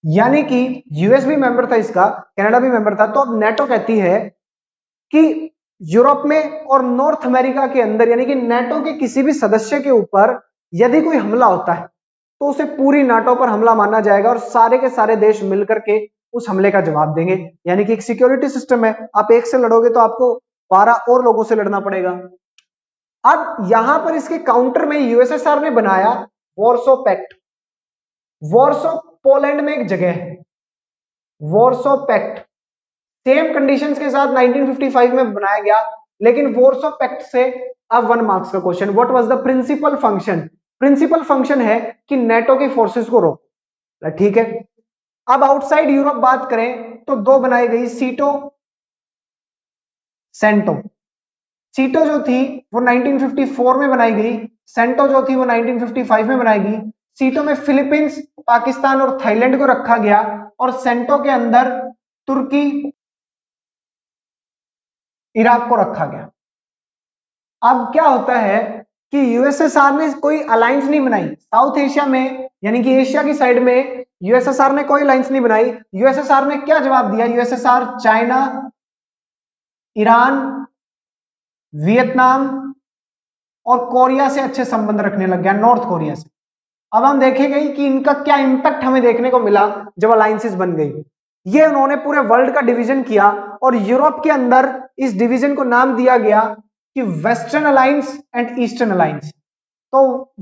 यानी कि यूएस भी मेंबर था इसका, कनाडा भी मेंबर था। तो अब नेटो कहती है कि यूरोप में और नॉर्थ अमेरिका के अंदर, यानी कि नेटो के किसी भी सदस्य के ऊपर यदि कोई हमला होता है तो उसे पूरी नाटो पर हमला माना जाएगा और सारे के सारे देश मिलकर के उस हमले का जवाब देंगे। यानी कि एक सिक्योरिटी सिस्टम है, आप एक से लड़ोगे तो आपको 12 और लोगों से लड़ना पड़ेगा। अब यहां पर इसके काउंटर में यूएसएसआर ने बनाया वॉर्सो पैक्ट। वॉर्सो पोलैंड में एक जगह है, वॉर्सो पैक्ट सेम कंडीशंस के साथ 1955 में बनाया गया। लेकिन वॉर्सो पैक्ट से अब 1 मार्क्स का question, what was the principal function? Principal function है कि नेटो की फोर्सेस को रोक, ठीक है। अब आउटसाइड यूरोप बात करें तो दो बनाई गई, सीटो सेंटो। सीटो जो थी वो 1954 में बनाई गई, सेंटो जो थी वो 1955 में बनाई गई। सीटो में फिलीपींस, पाकिस्तान और थाईलैंड को रखा गया, और सेंटो के अंदर तुर्की, इराक को रखा गया। अब क्या होता है कि यूएसएसआर ने कोई अलायंस नहीं बनाई साउथ एशिया में, यानी कि एशिया की साइड में यूएसएसआर ने कोई अलायंस नहीं बनाई। यूएसएसआर ने क्या जवाब दिया? यूएसएसआर चाइना, ईरान, वियतनाम और कोरिया से अच्छे संबंध रखने लग गया, नॉर्थ कोरिया से। अब हम देखेंगे कि इनका क्या इंपैक्ट हमें देखने को मिला जब अलायंसेस बन गई। ये उन्होंने पूरे वर्ल्ड का डिवीजन किया, और यूरोप के अंदर इस डिवीजन को नाम दिया गया कि western alliance and eastern alliance. तो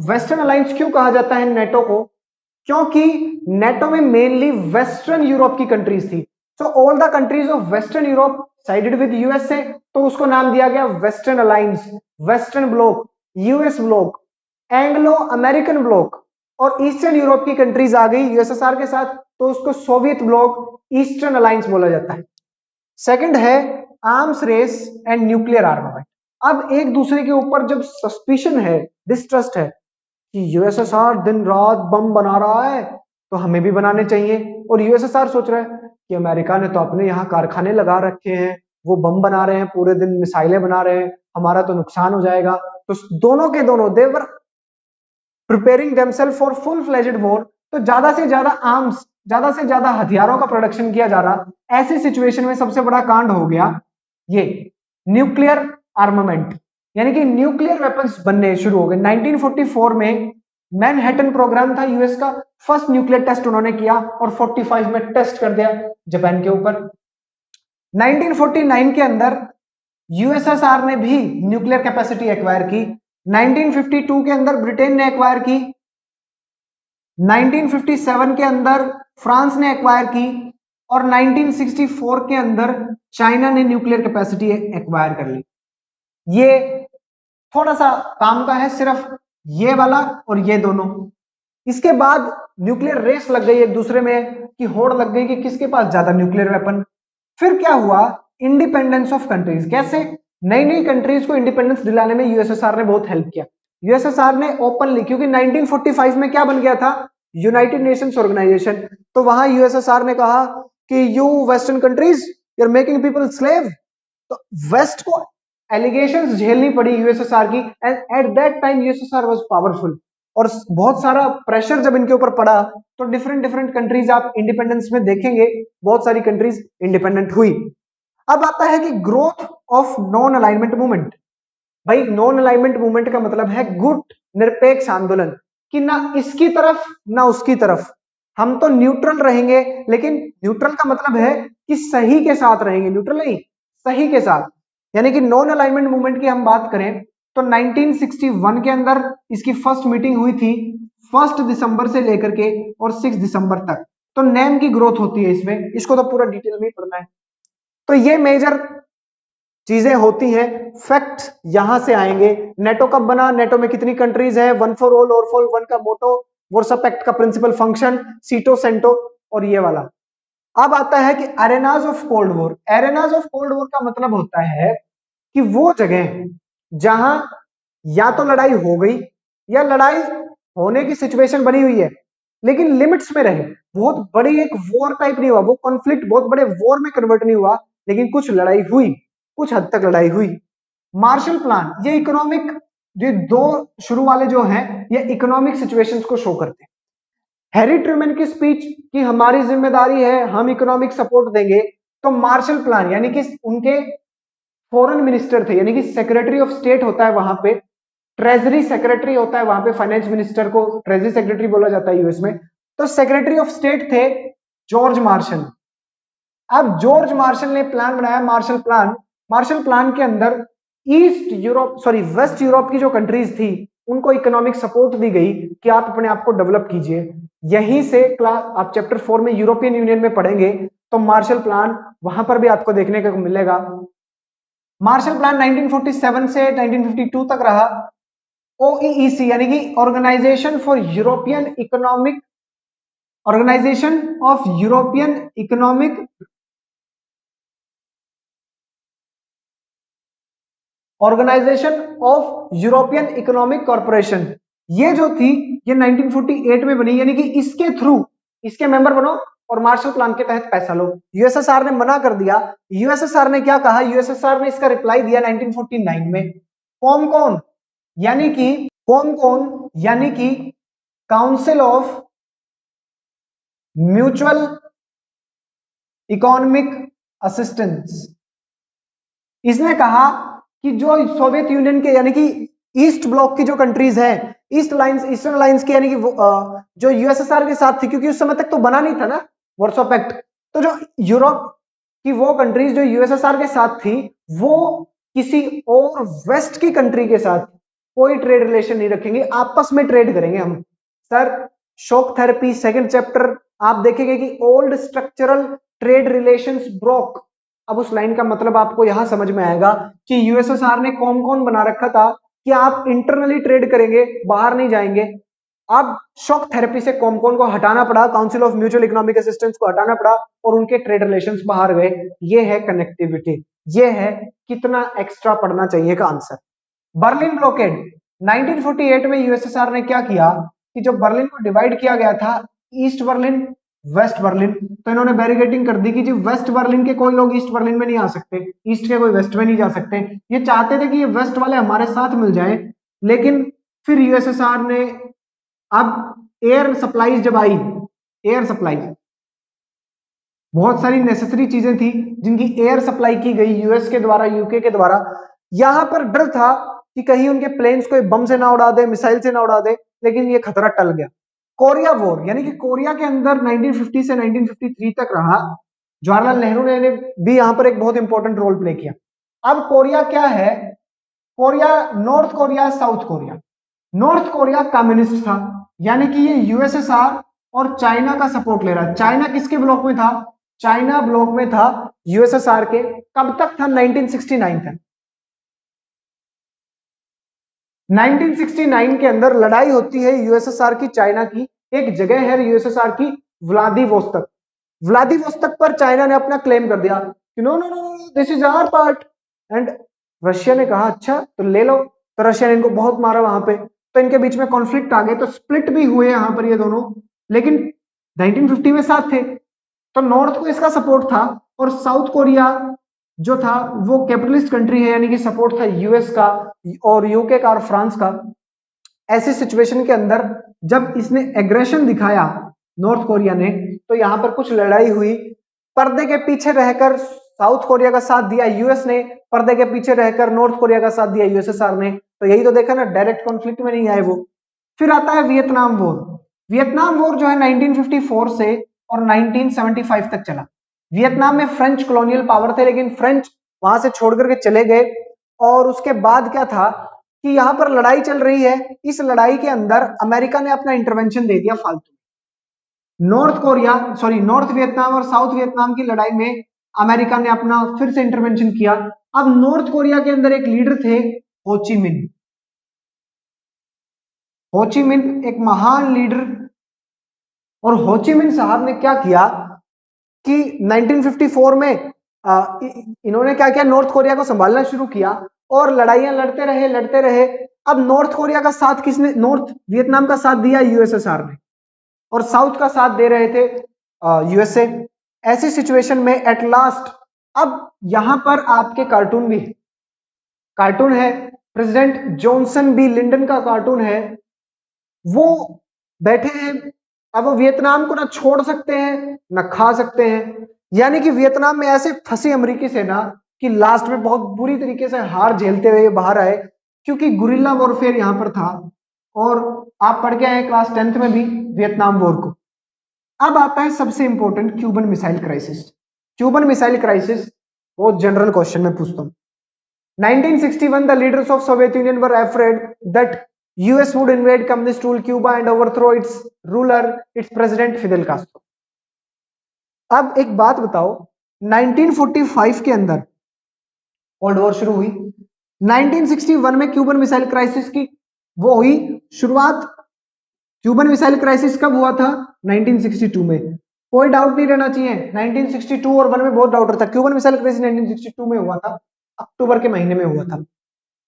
वेस्टर्न अलायंस क्यों कहा जाता है नेटो को? क्योंकि नेटो में मेनली वेस्टर्न यूरोप की कंट्रीज थी। So all the countries of western Europe sided with USA, तो उसको नाम दिया गया western alliance. Western block, US block, Anglo American block, और ईस्टर्न यूरोप की कंट्रीज आ गई यूएसएसआर के साथ, तो उसको सोवियत ब्लॉक, ईस्टर्न अलायंस बोला जाता है। सेकंड है arms race and nuclear armament. अब एक दूसरे के ऊपर जब सस्पिशन है, डिस्ट्रस्ट है कि यूएसएसआर दिन रात बम बना रहा है तो हमें भी बनाने चाहिए, और यूएसएसआर सोच रहा है कि अमेरिका ने तो अपने यहाँ कारखाने लगा रखे हैं, वो बम बना रहे हैं, पूरे दिन मिसाइलें बना रहे हैं, हमारा तो नुकसान हो जाएगा। तो दोनों के दोनों they were preparing themselves for full fledged war. तो ज्यादा से ज्यादा आर्म्स, ज्यादा से ज्यादा हथियारों का प्रोडक्शन किया जा रहा। ऐसी सिचुएशन में सबसे बड़ा कांड हो गया ये न्यूक्लियर आर्मामेंट, यानी कि न्यूक्लियर वेपन्स बनने शुरू हो गए। 1944 में मैनहट्टन प्रोग्राम था यूएस का, फर्स्ट न्यूक्लियर टेस्ट उन्होंने किया और 45 में टेस्ट कर दिया जापान के ऊपर। 1949 के अंदर यूएसएसआर ने भी न्यूक्लियर कैपेसिटी एक्वायर की। 1952 के अंदर ब्रिटेन ने एक्वायर की, 1957 के अंदर फ्रांस ने एक्वायर की, और 1964 के अंदर चाइना ने न्यूक्लियर कैपेसिटी एक्वायर कर ली। ये थोड़ा सा काम का है, सिर्फ ये वाला और ये दोनों। इसके बाद न्यूक्लियर रेस लग गई एक दूसरे में, कि होड़ लग गई कि किसके पास ज्यादा न्यूक्लियर वेपन। फिर क्या हुआ? Independence of countries. कैसे? नई नई कंट्रीज को इंडिपेंडेंस दिलाने में यूएसएसआर ने बहुत हेल्प किया। यूएसएसआर ने ओपनली, क्योंकि 1945 में क्या बन गया था? United Nations Organization. तो वहां यूएसएसआर ने कहा कि you western countries, you are making people slave. तो वेस्ट को एलिगेशंस झेलनी पड़ी यूएसएसआर की, and at that time USSR was powerful. और बहुत सारा प्रेशर जब इनके ऊपर पड़ा तो डिफरेंट डिफरेंट कंट्रीज आप इंडिपेंडेंस में देखेंगे, बहुत सारी कंट्रीज इंडिपेंडेंट हुई। अब आता है कि growth of non alignment movement. भाई नॉन अलाइनमेंट मूवमेंट का मतलब है गुट निरपेक्ष आंदोलन, कि ना इसकी तरफ ना उसकी तरफ, हम तो न्यूट्रल रहेंगे, लेकिन न्यूट्रल का मतलब है कि सही के साथ रहेंगे, न्यूट्रल नहीं सही के साथ। यानी कि नॉन अलाइनमेंट मूवमेंट की हम बात करें तो 1961 के अंदर इसकी फर्स्ट मीटिंग हुई थी, 1 दिसंबर से लेकर के और 6 दिसंबर तक। तो नेम की ग्रोथ होती है इसमें, इसको तो पूरा डिटेल में ही पढ़ना है। तो ये मेजर चीजें होती हैं, फैक्ट्स यहां से आएंगे। नेटो कब बना, नेटो में कितनी कंट्रीज है, वन फॉर ऑल और फॉर वन का मोटो, वॉरसा पैक्ट का प्रिंसिपल फंक्शन, सीटो सेंटो और ये वाला। अब आता है कि arenas of cold war. Arenas of cold war का मतलब होता है कि वो जगह जहां या तो लड़ाई हो गई या लड़ाई होने की सिचुएशन बनी हुई है लेकिन लिमिट्स में रहे, बहुत बड़ी एक वॉर टाइप नहीं हुआ, वो कॉन्फ्लिक्ट बहुत बड़े वॉर में कन्वर्ट नहीं हुआ, लेकिन कुछ लड़ाई हुई, कुछ हद तक लड़ाई हुई। मार्शल प्लान, ये इकोनॉमिक, जो दो शुरू वाले जो हैं ये इकोनॉमिक सिचुएशंस को शो करते हैं। हैरी ट्रूमैन की स्पीच कि हमारी जिम्मेदारी है, हम इकोनॉमिक सपोर्ट देंगे, तो मार्शल प्लान यानी कि उनके फॉरेन मिनिस्टर थे, यानी कि सेक्रेटरी ऑफ स्टेट होता है वहां पे, ट्रेजरी सेक्रेटरी होता है वहां पे, फाइनेंस मिनिस्टर को ट्रेजरी सेक्रेटरी बोला जाता है यूएस में, तो सेक्रेटरी ऑफ स्टेट थे जॉर्ज मार्शल। अब जॉर्ज मार्शल ने प्लान बनाया मार्शल प्लान। मार्शल प्लान के अंदर वेस्ट यूरोप की जो कंट्रीज थी उनको इकोनॉमिक सपोर्ट दी गई कि आप अपने आप को डेवलप कीजिए। यहीं से आप चैप्टर 4 में यूरोपियन यूनियन में पढ़ेंगे तो मार्शल प्लान वहां पर भी आपको देखने को मिलेगा। मार्शल प्लान 1947 से 1952 तक रहा। ओईईसी यानी कि organization of European economic corporation, ये जो थी ये 1948 में बनी, यानी कि इसके थ्रू इसके मेंबर बनो और मार्शल प्लान के तहत पैसा लो। यूएसएसआर ने मना कर दिया। यूएसएसआर ने क्या कहा, यूएसएसआर ने इसका रिप्लाई दिया 1949 में। कौन कौन यानी कि council of mutual economic assistance, इसने कहा कि जो सोवियत यूनियन के यानी कि ईस्ट ब्लॉक की जो कंट्रीज हैं, ईस्टर्न अलायंस की, यानी कि जो यूएसएसआर के साथ थी, क्योंकि उस समय तक तो बना नहीं था ना वार्सो पैक्ट, तो जो यूरोप की वो कंट्रीज जो यूएसएसआर के साथ थी वो किसी और वेस्ट की कंट्री के साथ कोई ट्रेड रिलेशन नहीं रखेंगे, आपस में ट्रेड करेंगे हम। Sir shock therapy second chapter आप देखेंगे कि old structural trade relations broke. अब उस लाइन का मतलब आपको यहां समझ में आएगा कि यूएसएसआर ने कौन कौन बना रखा था कि आप इंटरनली ट्रेड करेंगे, बाहर नहीं जाएंगे। अब शॉक थेरेपी से कौन कौन को हटाना पड़ा, council of mutual economic assistance को हटाना पड़ा और उनके ट्रेड रिलेशंस बाहर गए। ये है कनेक्टिविटी, ये है कितना एक्स्ट्रा पढ़ना चाहिए का आंसर। बर्लिन ब्लॉकेड 1948 में यूएसएसआर ने क्या किया कि जो बर्लिन को डिवाइड किया गया था, ईस्ट बर्लिन वेस्ट बर्लिन, तो इन्होंने बैरिकेडिंग कर दी कि जी वेस्ट बर्लिन के कोई लोग ईस्ट बर्लिन में नहीं आ सकते, ईस्ट के कोई वेस्ट में नहीं जा सकते। ये चाहते थे कि ये वेस्ट वाले हमारे साथ मिल जाएं, लेकिन फिर यूएसएसआर ने, अब एयर सप्लाईज जब आई, एयर सप्लाई बहुत सारी नेसेसरी चीजें थी जिनकी एयर सप्लाई की गई यूएस के द्वारा, यूके के द्वारा। यहां पर डर था कि कहीं उनके प्लेन्स को बम से ना उड़ा दे, मिसाइल से ना उड़ा दे, लेकिन ये खतरा टल गया। कोरिया वॉर यानी कि कोरिया के अंदर 1950 से 1953 तक रहा। जवाहरलाल नेहरू ने भी यहां पर एक बहुत इंपॉर्टेंट रोल प्ले किया। अब कोरिया क्या है, Korea north Korea south Korea. North Korea communist था, यानी कि ये यूएसएसआर और चाइना का सपोर्ट ले रहा है। चाइना किसके ब्लॉक में था, चाइना ब्लॉक में था यूएसएसआर के। कब तक था, 1969 तक। 1969 के अंदर लड़ाई होती है यूएसएसआर की चाइना की। एक जगह है यूएसएसआर की व्लादिवोस्तक। व्लादिवोस्तक पर चाइना ने अपना क्लेम कर दिया कि no no no this is our part, and Russia ने कहा अच्छा तो ले लो। तो रशिया ने इनको बहुत मारा वहां पे, तो इनके बीच में कॉन्फ्लिक्ट आ गए, तो स्प्लिट भी हुए यहां पर ये दोनों, लेकिन 1950 में साथ थे। तो नॉर्थ को इसका सपोर्ट था और साउथ कोरिया जो था वो कैपिटलिस्ट कंट्री है, यानी कि सपोर्ट था यूएस का और यूके का और फ्रांस का। ऐसी सिचुएशन के अंदर जब इसने एग्रेशन दिखाया नॉर्थ कोरिया ने, तो यहां पर कुछ लड़ाई हुई। पर्दे के पीछे रहकर साउथ कोरिया का साथ दिया यूएस ने, पर्दे के पीछे रहकर नॉर्थ कोरिया का साथ दिया यूएसएसआर ने। तो यही तो देखा ना, डायरेक्ट कॉन्फ्लिक्ट में नहीं आए वो। फिर आता है वियतनाम वॉर। वियतनाम वॉर जो है 1954 से और 1975 तक चला। वियतनाम में फ्रेंच कॉलोनियल पावर थे, लेकिन फ्रेंच वहां से छोड़ करके चले गए। और उसके बाद क्या था कि यहां पर लड़ाई चल रही है, इस लड़ाई के अंदर अमेरिका ने अपना इंटरवेंशन दे दिया फालतू। नॉर्थ वियतनाम और साउथ वियतनाम की लड़ाई में अमेरिका ने अपना फिर से इंटरवेंशन किया। अब नॉर्थ कोरिया के अंदर एक लीडर थे होचिमिन। होचिमिन एक महान लीडर, और होचिमिन साहब ने क्या किया कि 1954 में इन्होंने क्या किया, नॉर्थ कोरिया को संभालना शुरू किया और लड़ाइयां लड़ते रहे। अब नॉर्थ कोरिया का साथ किसने, नॉर्थ वियतनाम का साथ दिया यूएसएसआर ने, और साउथ का साथ दे रहे थे यूएसए। ऐसी सिचुएशन में एट लास्ट अब यहां पर आपके कार्टून भी, कार्टून है प्रेसिडेंट जॉनसन बी लिंडन का कार्टून है, वो बैठे हैं। अब वो वियतनाम को ना छोड़ सकते हैं ना खा सकते हैं, यानी कि वियतनाम में ऐसे फंसी अमेरिकी सेना कि लास्ट में बहुत बुरी तरीके से हार झेलते हुए बाहर आए, क्योंकि गुरिल्ला वॉरफेयर यहां पर था। और आप पढ़ के आए क्लास 10th में भी वियतनाम वॉर को। अब आता है सबसे important, Cuban missile crisis. Cuban missile crisis बहुत जनरल क्वेश्चन में पूछता हूं। 1961 the leaders of Soviet Union were afraid that US would invade communist rule Cuba and overthrow its ruler, its president Fidel Castro. अब एक बात बताओ, 1945 के अंदर कोल्ड वॉर शुरू हुई, 1961 में क्यूबन मिसाइल क्राइसिस की वो हुई शुरुआत। क्यूबन मिसाइल क्राइसिस कब हुआ था? 1962 में। कोई डाउट नहीं रहना चाहिए, 1962 और 1 में बहुत डाउट रहता। क्यूबन मिसाइल क्राइसिस 1962 में हुआ था, अक्टूबर के महीने में हुआ था।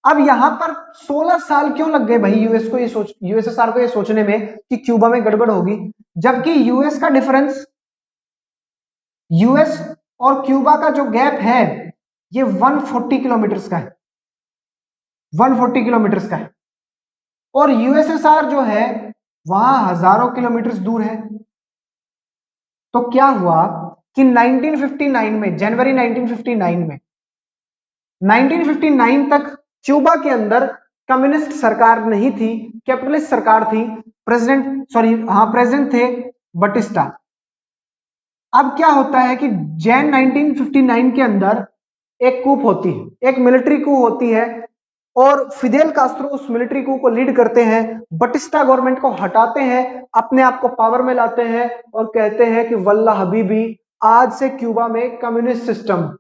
अब यहां पर 16 साल क्यों लग गए भाई यूएसएसआर को ये सोचने में कि क्यूबा में गड़बड़ होगी, जबकि यूएस का डिफरेंस, यूएस और क्यूबा का जो गैप है ये 140 किलोमीटर का है, 140 किलोमीटर का है। और यूएसएसआर जो है वहां हजारों किलोमीटर दूर है। तो क्या हुआ कि 1959 में, जनवरी 1959 तक क्यूबा के अंदर कम्युनिस्ट सरकार नहीं थी, कैपिटलिस्ट सरकार थी। प्रेसिडेंट थे बटिस्टा। अब क्या होता है कि जैन 1959 के अंदर एक कूप होती है, एक मिलिट्री कू होती है, और फिदेल कास्ट्रो उस मिलिट्री कू को लीड करते हैं। बटिस्टा गवर्नमेंट को हटाते हैं, अपने आप को पावर में लाते हैं और कहते हैं कि वल्ला हबीबी, आज से क्यूबा में कम्युनिस्ट सिस्टम।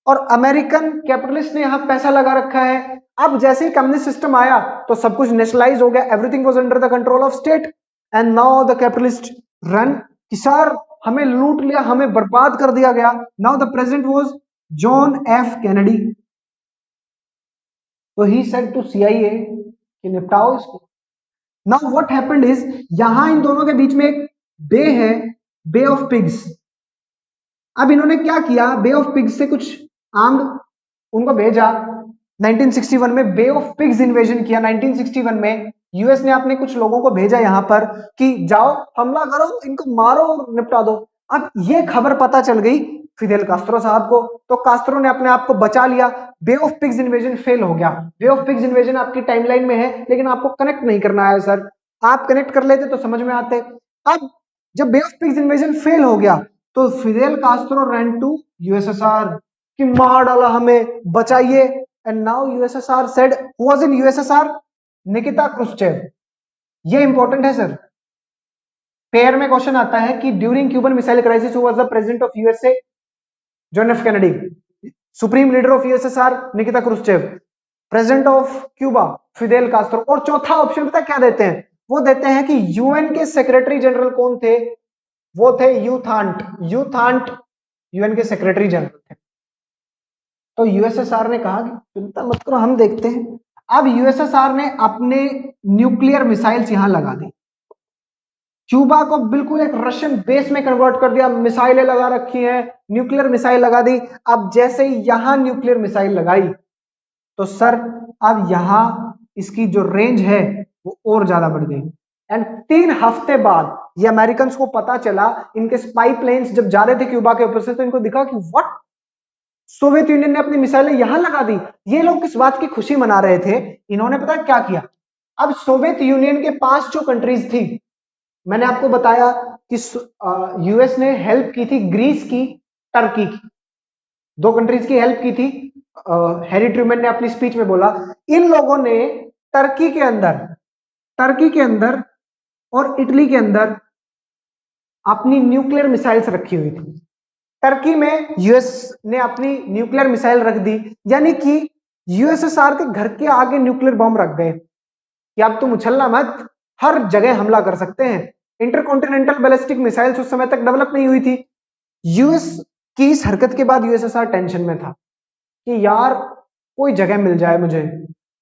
और अमेरिकन कैपिटलिस्ट ने यहां पैसा लगा रखा है। अब जैसे ही कम्युनिस्ट सिस्टम आया तो सब कुछ नेशनलाइज हो गया, everything was under the control of state, and now the capitalist run कि सर हमें लूट लिया, हमें बर्बाद कर दिया गया। Now the president was John F Kennedy. तो ही सेड टू सीआईए कि निपटाओ इसको। नाउ व्हाट हैपेंड इज, यहां इन दोनों के बीच में एक बे है, बे ऑफ पिग्स। अब इन्होंने क्या किया, बे ऑफ पिग्स से कुछ आर्म्ड उनको भेजा। 1961 में बे ऑफ पिग्स इन्वेजन किया। 1961 में यूएस ने अपने कुछ लोगों को भेजा यहां पर कि जाओ हमला करो, इनको मारो और निपटा दो। अब ये खबर पता चल गई फिदेल कास्ट्रो साहब को, तो कास्ट्रो ने अपने आप को बचा लिया। बे ऑफ पिग्स इन्वेजन फेल हो गया। बे ऑफ पिग्स इन्वेजन आपकी टाइमलाइन में है, लेकिन आपको कनेक्ट नहीं करना है सर, आप कनेक्ट कर लेते तो समझ में आते। अब जब Bay of Pigs invasion fail हो गया तो Fidel Castro ran to USSR कि मार डाला हमें, बचाइए। And now USSR said, who was in USSR? Nikita Khrushchev. ये इंपॉर्टेंट है सर, पेयर में क्वेश्चन आता है कि during Cuban missile crisis who was the president of USA? John F Kennedy. Supreme leader of USSR Nikita Khrushchev. President of Cuba Fidel Castro. और चौथा option पता क्या देते हैं? वो देते हैं कि यूएन के सेक्रेटरी जनरल कौन थे? वो थे यूथांट यूएन के सेक्रेटरी जनरल थे। तो यूएसएसआर ने कहा कि चिंता मत करो, हम देखते हैं। अब यूएसएसआर ने अपने न्यूक्लियर मिसाइल्स यहां लगा दी, क्यूबा को बिल्कुल एक रशियन बेस में कन्वर्ट कर दिया, मिसाइलें लगा रखी हैं, न्यूक्लियर मिसाइल लगा दी। अब जैसे ही यहां न्यूक्लियर मिसाइल लगाई तो सर अब यहां इसकी जो रेंज है वो और ज्यादा बढ़ गई। एंड 3 हफ्ते बाद ये अमेरिकन को पता चला, इनके स्पाई प्लेन्स जब जा रहे थे क्यूबा के ऊपर से, तो इनको दिखा कि व्हाट, सोवियत यूनियन ने अपनी मिसाइलें यहां लगा दी। ये लोग किस बात की खुशी मना रहे थे, इन्होंने पता क्या किया, अब सोवियत यूनियन के 5 जो कंट्रीज थी, मैंने आपको बताया कि यूएस ने हेल्प की थी ग्रीस की, टर्की की, 2 कंट्रीज की हेल्प की थी। हैरी ट्रूमैन ने अपनी स्पीच में बोला, इन लोगों ने टर्की के अंदर और इटली के अंदर अपनी न्यूक्लियर मिसाइल्स रखी हुई थी। टर्की में यूएस ने अपनी न्यूक्लियर मिसाइल रख दी, यानी कि यूएसएसआर के घर के आगे न्यूक्लियर बम रख गए कि अब तुम उछलना मत, हर जगह हमला कर सकते हैं। इंटरकॉन्टिनेंटल बैलिस्टिक मिसाइल्स उस समय तक डेवलप नहीं हुई थी। यूएस की इस हरकत के बाद यूएसएसआर टेंशन में था कि यार कोई जगह मिल जाए, मुझे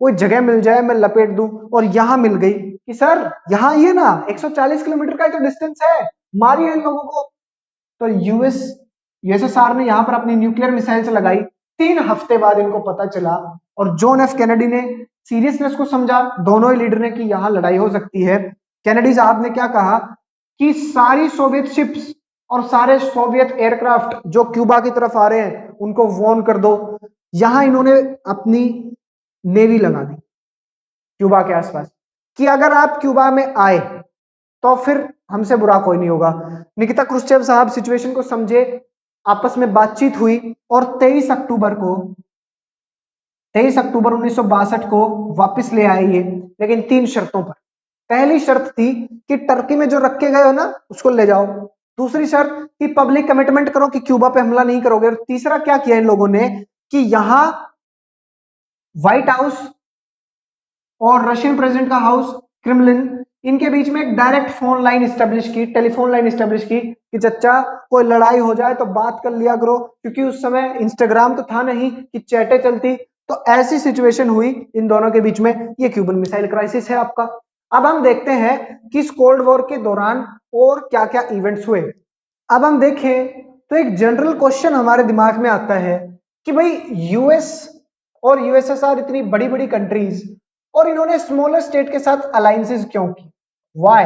कोई जगह मिल जाए, मैं लपेट दूं। और यहां मिल गई कि सर यहां ये ना 140 किलोमीटर का तो डिस्टेंस है, मारिए इन लोगों को। तो यूएसएसआर ने यहां पर अपनी न्यूक्लियर मिसाइल्स लगाई। 3 हफ्ते बाद इनको पता चला और जॉन एफ कैनेडी ने सीरियसनेस को समझा, दोनों ही लीडर ने, कि यहां लड़ाई हो सकती है। कैनेडी साहब ने क्या कहा कि सारी सोवियत शिप्स और सारे सोवियत एयरक्राफ्ट जो क्यूबा की तरफ आ रहे हैं उनको वार्न कर दो। यहां इन्होंने अपनी नेवी लगा दी क्यूबा के आसपास कि अगर आप क्यूबा में आए तो फिर हमसे बुरा कोई नहीं होगा। निकिता क्रुश्चेव साहब सिचुएशन को समझे, आपस में बातचीत हुई और 23 अक्टूबर 1962 को वापस ले आए ये, लेकिन 3 शर्तों पर। पहली शर्त थी कि टर्की में जो रखे गए हो ना उसको ले जाओ। दूसरी शर्त कि पब्लिक कमिटमेंट करो कि क्यूबा पे हमला नहीं करोगे। और तीसरा क्या किया इन लोगों ने कि यहां व्हाइट हाउस और रशियन प्रेसिडेंट का हाउस क्रेमलिन, इनके बीच में एक डायरेक्ट फोन लाइन स्टैब्लिश की, टेलीफोन लाइन स्टैब्लिश की कि चच्चा कोई लड़ाई हो जाए तो बात कर लिया करो, क्योंकि उस समय इंस्टाग्राम तो था नहीं कि चैटें चलती। तो ऐसी सिचुएशन हुई इन दोनों के बीच में। ये क्यूबन मिसाइल क्राइसिस है आपका। अब हम देखते हैं कि इस कोल्ड वॉर के दौरान और क्या क्या इवेंट्स हुए। अब हम देखें तो एक जनरल क्वेश्चन हमारे दिमाग में आता है कि भाई यूएस और यूएसएसआर इतनी बड़ी बड़ी कंट्रीज, और इन्होंने स्मॉलर स्टेट के साथ अलायंसेस क्यों की, व्हाई।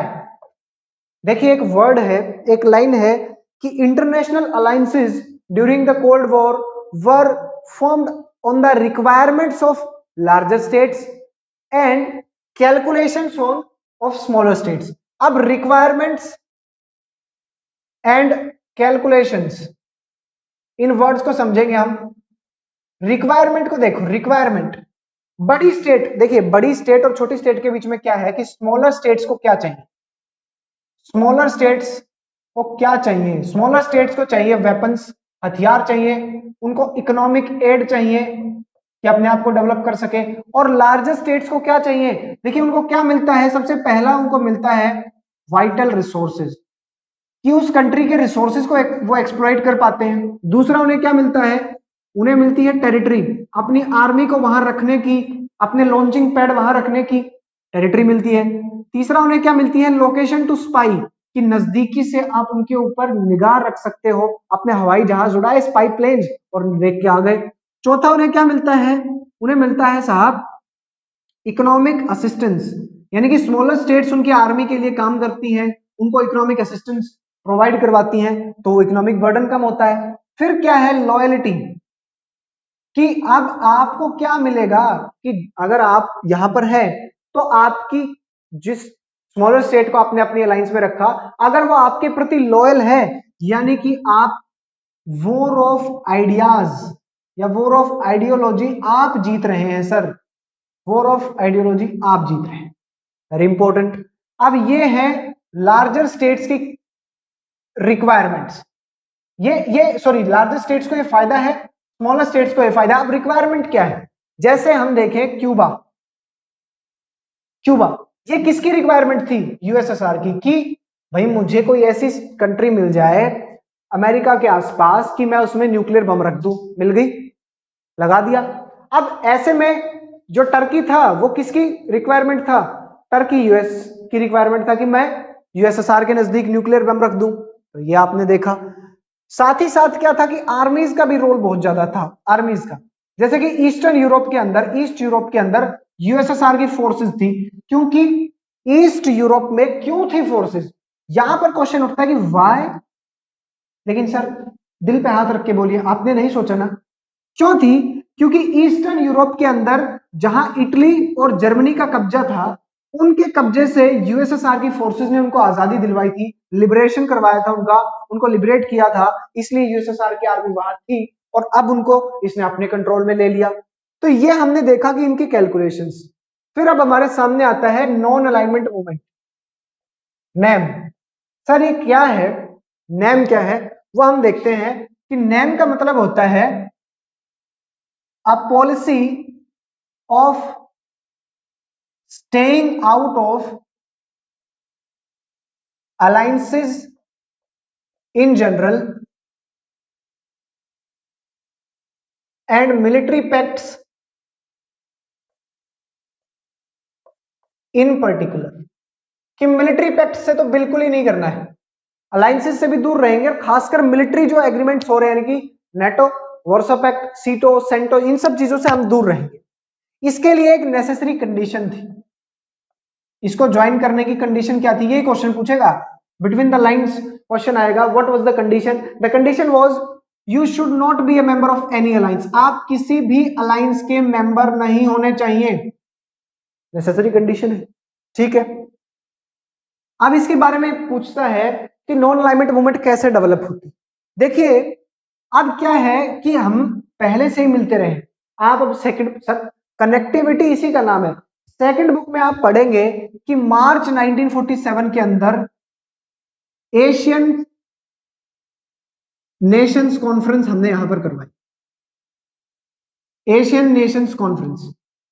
देखिए एक वर्ड है, एक लाइन है कि international alliances during the cold war were formed on the requirements of larger states and calculations of smaller states. अब रिक्वायरमेंट्स एंड कैलकुलेशंस, इन वर्ड्स को समझेंगे हम। रिक्वायरमेंट को देखो, रिक्वायरमेंट बड़ी स्टेट, देखिए बड़ी स्टेट और छोटी स्टेट के बीच में क्या है कि स्मॉलर स्टेट्स को क्या चाहिए, स्मॉलर स्टेट्स को क्या चाहिए, स्मॉलर स्टेट्स को चाहिए वेपन्स, हथियार चाहिए, उनको इकोनॉमिक एड चाहिए कि अपने आप को डेवलप कर सके। और लार्जर स्टेट्स को क्या चाहिए, देखिए उनको क्या मिलता है, सबसे पहला उनको मिलता है वाइटल रिसोर्सेज, कि उस कंट्री के रिसोर्सेज को वो एक्सप्लॉइट कर पाते हैं। दूसरा उन्हें क्या मिलता है, उन्हें मिलती है टेरिटरी, अपनी आर्मी को वहां रखने की, अपने लॉन्चिंग पैड वहां रखने की टेरिटरी मिलती है। तीसरा उन्हें क्या मिलती है, लोकेशन टू स्पाई, कि नजदीकी से आप उनके ऊपर निगाह रख सकते हो, अपने हवाई जहाज उड़ाए, स्पाई प्लेन्स, और देख के आ गए। चौथा उन्हें क्या मिलता है, उन्हें मिलता है साहब इकोनॉमिक असिस्टेंस, यानी कि स्मॉलर स्टेट्स उनकी आर्मी के लिए काम करती हैं, उनको इकोनॉमिक असिस्टेंस प्रोवाइड करवाती हैं, तो इकोनॉमिक बर्डन कम होता है। फिर क्या है, लॉयल्टी, कि अब आपको क्या मिलेगा कि अगर आप यहां पर है तो आपकी, जिस स्मॉलर स्टेट को आपने अपनी अलायंस में रखा, अगर वो आपके प्रति लॉयल है, यानी कि आप वॉर ऑफ आइडियाज या वॉर ऑफ आइडियोलॉजी आप जीत रहे हैं सर, वॉर ऑफ आइडियोलॉजी आप जीत रहे हैं, वेरी इंपॉर्टेंट। अब ये है लार्जर स्टेट्स की रिक्वायरमेंट्स, ये सॉरी लार्जर स्टेट्स को ये फायदा है, स्मॉलर स्टेट्स को ये फायदा। अब रिक्वायरमेंट क्या है, जैसे हम देखें क्यूबा, क्यूबा ये किसकी रिक्वायरमेंट थी, यूएसएसआर की, कि भाई मुझे कोई ऐसी कंट्री मिल जाए अमेरिका के आसपास कि मैं उसमें न्यूक्लियर बम रख दूं, मिल गई, लगा दिया। अब ऐसे में जो टर्की था वो किसकी रिक्वायरमेंट था, टर्की यूएस की रिक्वायरमेंट था कि मैं यूएसएसआर के नजदीक न्यूक्लियर बम रख दूं। तो ये आपने देखा। साथ ही साथ क्या था कि आर्मीज का भी रोल बहुत ज्यादा था, आर्मीज का, जैसे कि ईस्टर्न यूरोप के अंदर, ईस्ट यूरोप के अंदर यूएसएसआर की फोर्सेस थी, क्योंकि ईस्ट यूरोप में क्यों थी फोर्सेस? यहां पर क्वेश्चन उठता है कि वाई, लेकिन सर दिल पे हाथ रख के बोलिए, आपने नहीं सोचा ना क्यों थी? क्योंकि ईस्टर्न यूरोप के अंदर जहां इटली और जर्मनी का कब्जा था, उनके कब्जे से यूएसएसआर की फोर्सेस ने उनको आजादी दिलवाई थी, लिबरेशन करवाया था उनका, उनको लिबरेट किया था, इसलिए यूएसएसआर की आर्मी वहां थी और अब उनको इसने अपने कंट्रोल में ले लिया। तो ये हमने देखा कि इनकी कैलकुलेशंस। फिर अब हमारे सामने आता है non alignment movement, NAM. Sir ये क्या है, नैम क्या है, वो हम देखते हैं कि नैम का मतलब होता है a policy of staying out of alliances in general and military pacts in particular। कि मिलिट्री पैक्ट से तो बिल्कुल ही नहीं करना है, अलायंसेस से भी दूर रहेंगे, और खासकर मिलिट्री जो एग्रीमेंट्स हो रहे हैं, यानी कि नेटो, वार्सो पैक्ट, सीटो, सेंटो, इन सब चीजों से हम दूर रहेंगे। इसके लिए एक नेसेसरी कंडीशन थी, इसको ज्वाइन करने की कंडीशन क्या थी, ये क्वेश्चन पूछेगा, बिटवीन द लाइंस क्वेश्चन आएगा, what was the condition? The condition was you should not be a member of any alliance, आप किसी भी अलायंस के मेंबर नहीं होने चाहिए, नेसेसरी कंडीशन है, ठीक है। अब इसके बारे में पूछता है कि नॉन अलाइनमेंट मूवमेंट कैसे डेवलप होती। देखिए अब क्या है कि हम पहले से ही मिलते रहे, आप अब सेकंड, सर कनेक्टिविटी इसी का नाम है। सेकंड बुक में आप पढ़ेंगे कि मार्च 1947 के अंदर एशियन नेशंस कॉन्फ्रेंस हमने यहां पर करवाई, एशियन नेशंस कॉन्फ्रेंस,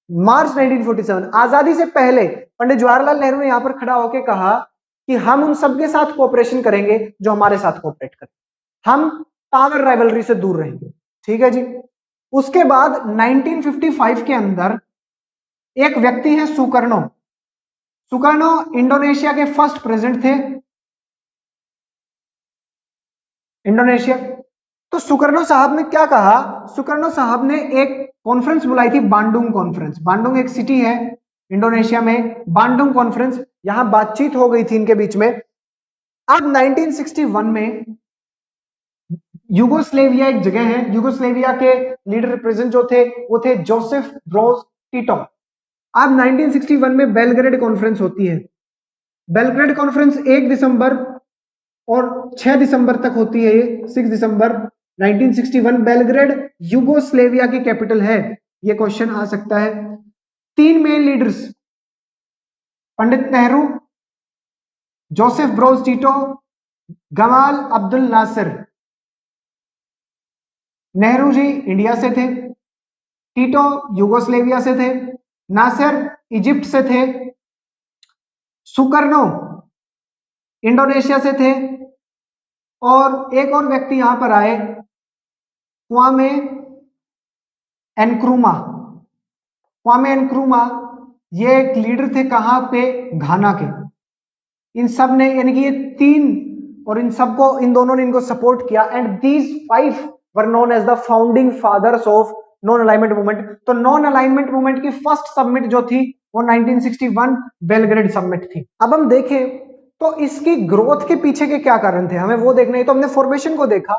मार्च 1947, आजादी से पहले पंडित जवाहरलाल नेहरू ने यहां पर खड़ा होकर कहा कि हम उन सबके साथ कोऑपरेशन करेंगे जो हमारे साथ कोऑपरेट करें, हम पावर राइवलरी से दूर रहेंगे, ठीक है जी। उसके बाद 1955 के अंदर एक व्यक्ति है सुकर्णो, सुकर्णो इंडोनेशिया के फर्स्ट प्रेसिडेंट थे, इंडोनेशिया। तो सुकर्णो साहब ने क्या कहा, सुकर्णो साहब ने एक कॉन्फ्रेंस बुलाई थी, बांडुंग कॉन्फ्रेंस, बांडुंग एक सिटी है इंडोनेशिया में, बांडुंग कॉन्फ्रेंस, यहां बातचीत हो गई थी इनके बीच में। अब 1961 में यूगोस्लेविया एक जगह है, यूगोस्लेविया के लीडर रिप्रेजेंट जो थे वो थे जोसेफ ब्रोज टीटो। अब 1961 में बेलग्रेड कॉन्फ्रेंस होती है, बेलग्रेड कॉन्फ्रेंस 1 दिसंबर और 6 दिसंबर तक होती है, ये 6 दिसंबर 1961, बेलग्रेड यूगोस्लेविया की कैपिटल है, ये क्वेश्चन आ सकता है। 3 main leaders, Pandit Nehru, Joseph Broz Tito, Gamal Abdul Nasser. Nehru ji India से थे, टीटो यूगोस्लेविया से थे, नासिर इजिप्ट से थे, सुकर्णो इंडोनेशिया से थे, और एक और व्यक्ति यहां पर आए, क्वामे एनक्रूमा। क्वामे एनक्रूमा ये एक लीडर थे, कहां पे, घाना के। इन सब ने, यानी कि ये 3, और इन सबको, इन दोनों ने इनको सपोर्ट किया, and these 5 were known as the founding fathers of non alignment movement. तो नॉन अलाइनमेंट मूवमेंट की फर्स्ट सबमिट जो थी वो 1961 बेलग्रेड सबमिट थी। अब हम देखें तो इसकी ग्रोथ के पीछे के क्या कारण थे, हमें वो देखना है। तो हमने फॉर्मेशन को देखा,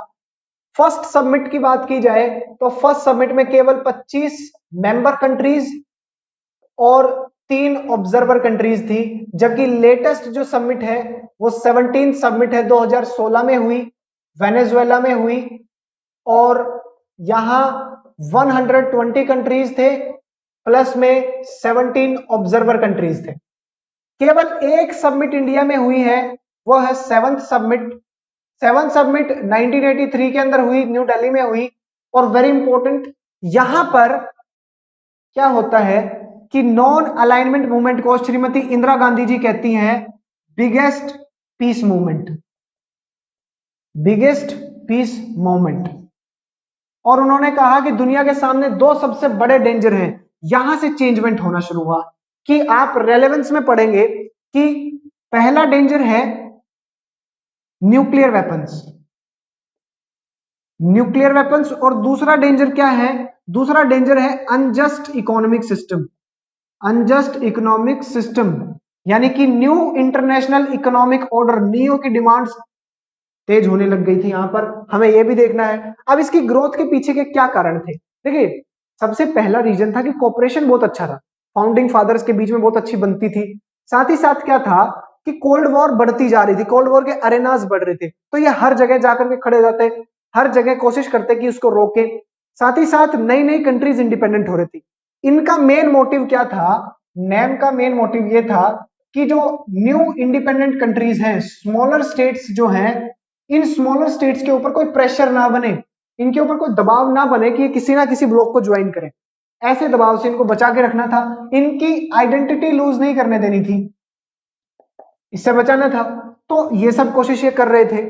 फर्स्ट सबमिट की बात की जाए तो फर्स्ट सबमिट में केवल 25 मेंबर कंट्रीज और 3 ऑब्जर्वर कंट्रीज थी, जबकि लेटेस्ट जो सबमिट है वो 17 सबमिट है, 2016 में हुई, वेनेजुएला में हुई, और यहां 120 कंट्रीज थे, प्लस में 17 ऑब्जर्वर कंट्रीज थे। केवल एक सबमिट इंडिया में हुई है, वो है 7th सबमिट। 7th सबमिट 1983 के अंदर हुई, न्यू दिल्ली में हुई। और वेरी इंपॉर्टेंट, यहां पर क्या होता है कि नॉन अलाइनमेंट मूवमेंट को श्रीमती इंदिरा गांधी जी कहती हैं biggest piece movement, biggest piece movement. और उन्होंने कहा कि दुनिया के सामने 2 सबसे बड़े डेंजर हैं, यहां से चेंजमेंट होना शुरू हुआ, कि आप रेलेवेंस में पढ़ेंगे कि पहला डेंजर है न्यूक्लियर वेपन्स, न्यूक्लियर वेपन्स, और दूसरा डेंजर क्या है, दूसरा डेंजर है unjust economic system. Unjust economic system, यानी कि new international economic order, neo की डिमांड्स तेज होने लग गई थी। यहां पर हमें यह भी देखना है। अब इसकी ग्रोथ के पीछे के क्या कारण थे? देखिए, सबसे पहला रीजन था कि कॉपरेशन बहुत अच्छा था, फाउंडिंग फादर्स के बीच में बहुत अच्छी बनती थी। साथ ही साथ क्या था कि कोल्ड वॉर बढ़ती जा रही थी, कोल्ड वॉर के अरेनाज बढ़ रहे थे, तो ये हर जगह जाकर के खड़े हो जाते, हर जगह कोशिश करते कि उसको रोके। साथ ही साथ नई नई कंट्रीज इंडिपेंडेंट हो रही थी। इनका मेन मोटिव क्या था? नैम का मेन मोटिव ये था कि जो न्यू इंडिपेंडेंट कंट्रीज हैं, स्मॉलर स्टेट्स जो हैं, इन स्मॉलर स्टेट्स के ऊपर कोई प्रेशर ना बने, इनके ऊपर कोई दबाव ना बने कि ये किसी ना किसी ब्लॉक को ज्वाइन करें। ऐसे दबाव से इनको बचा के रखना था, इनकी आइडेंटिटी लूज नहीं करने देनी थी, इससे बचाना था। तो ये सब कोशिश ये कर रहे थे।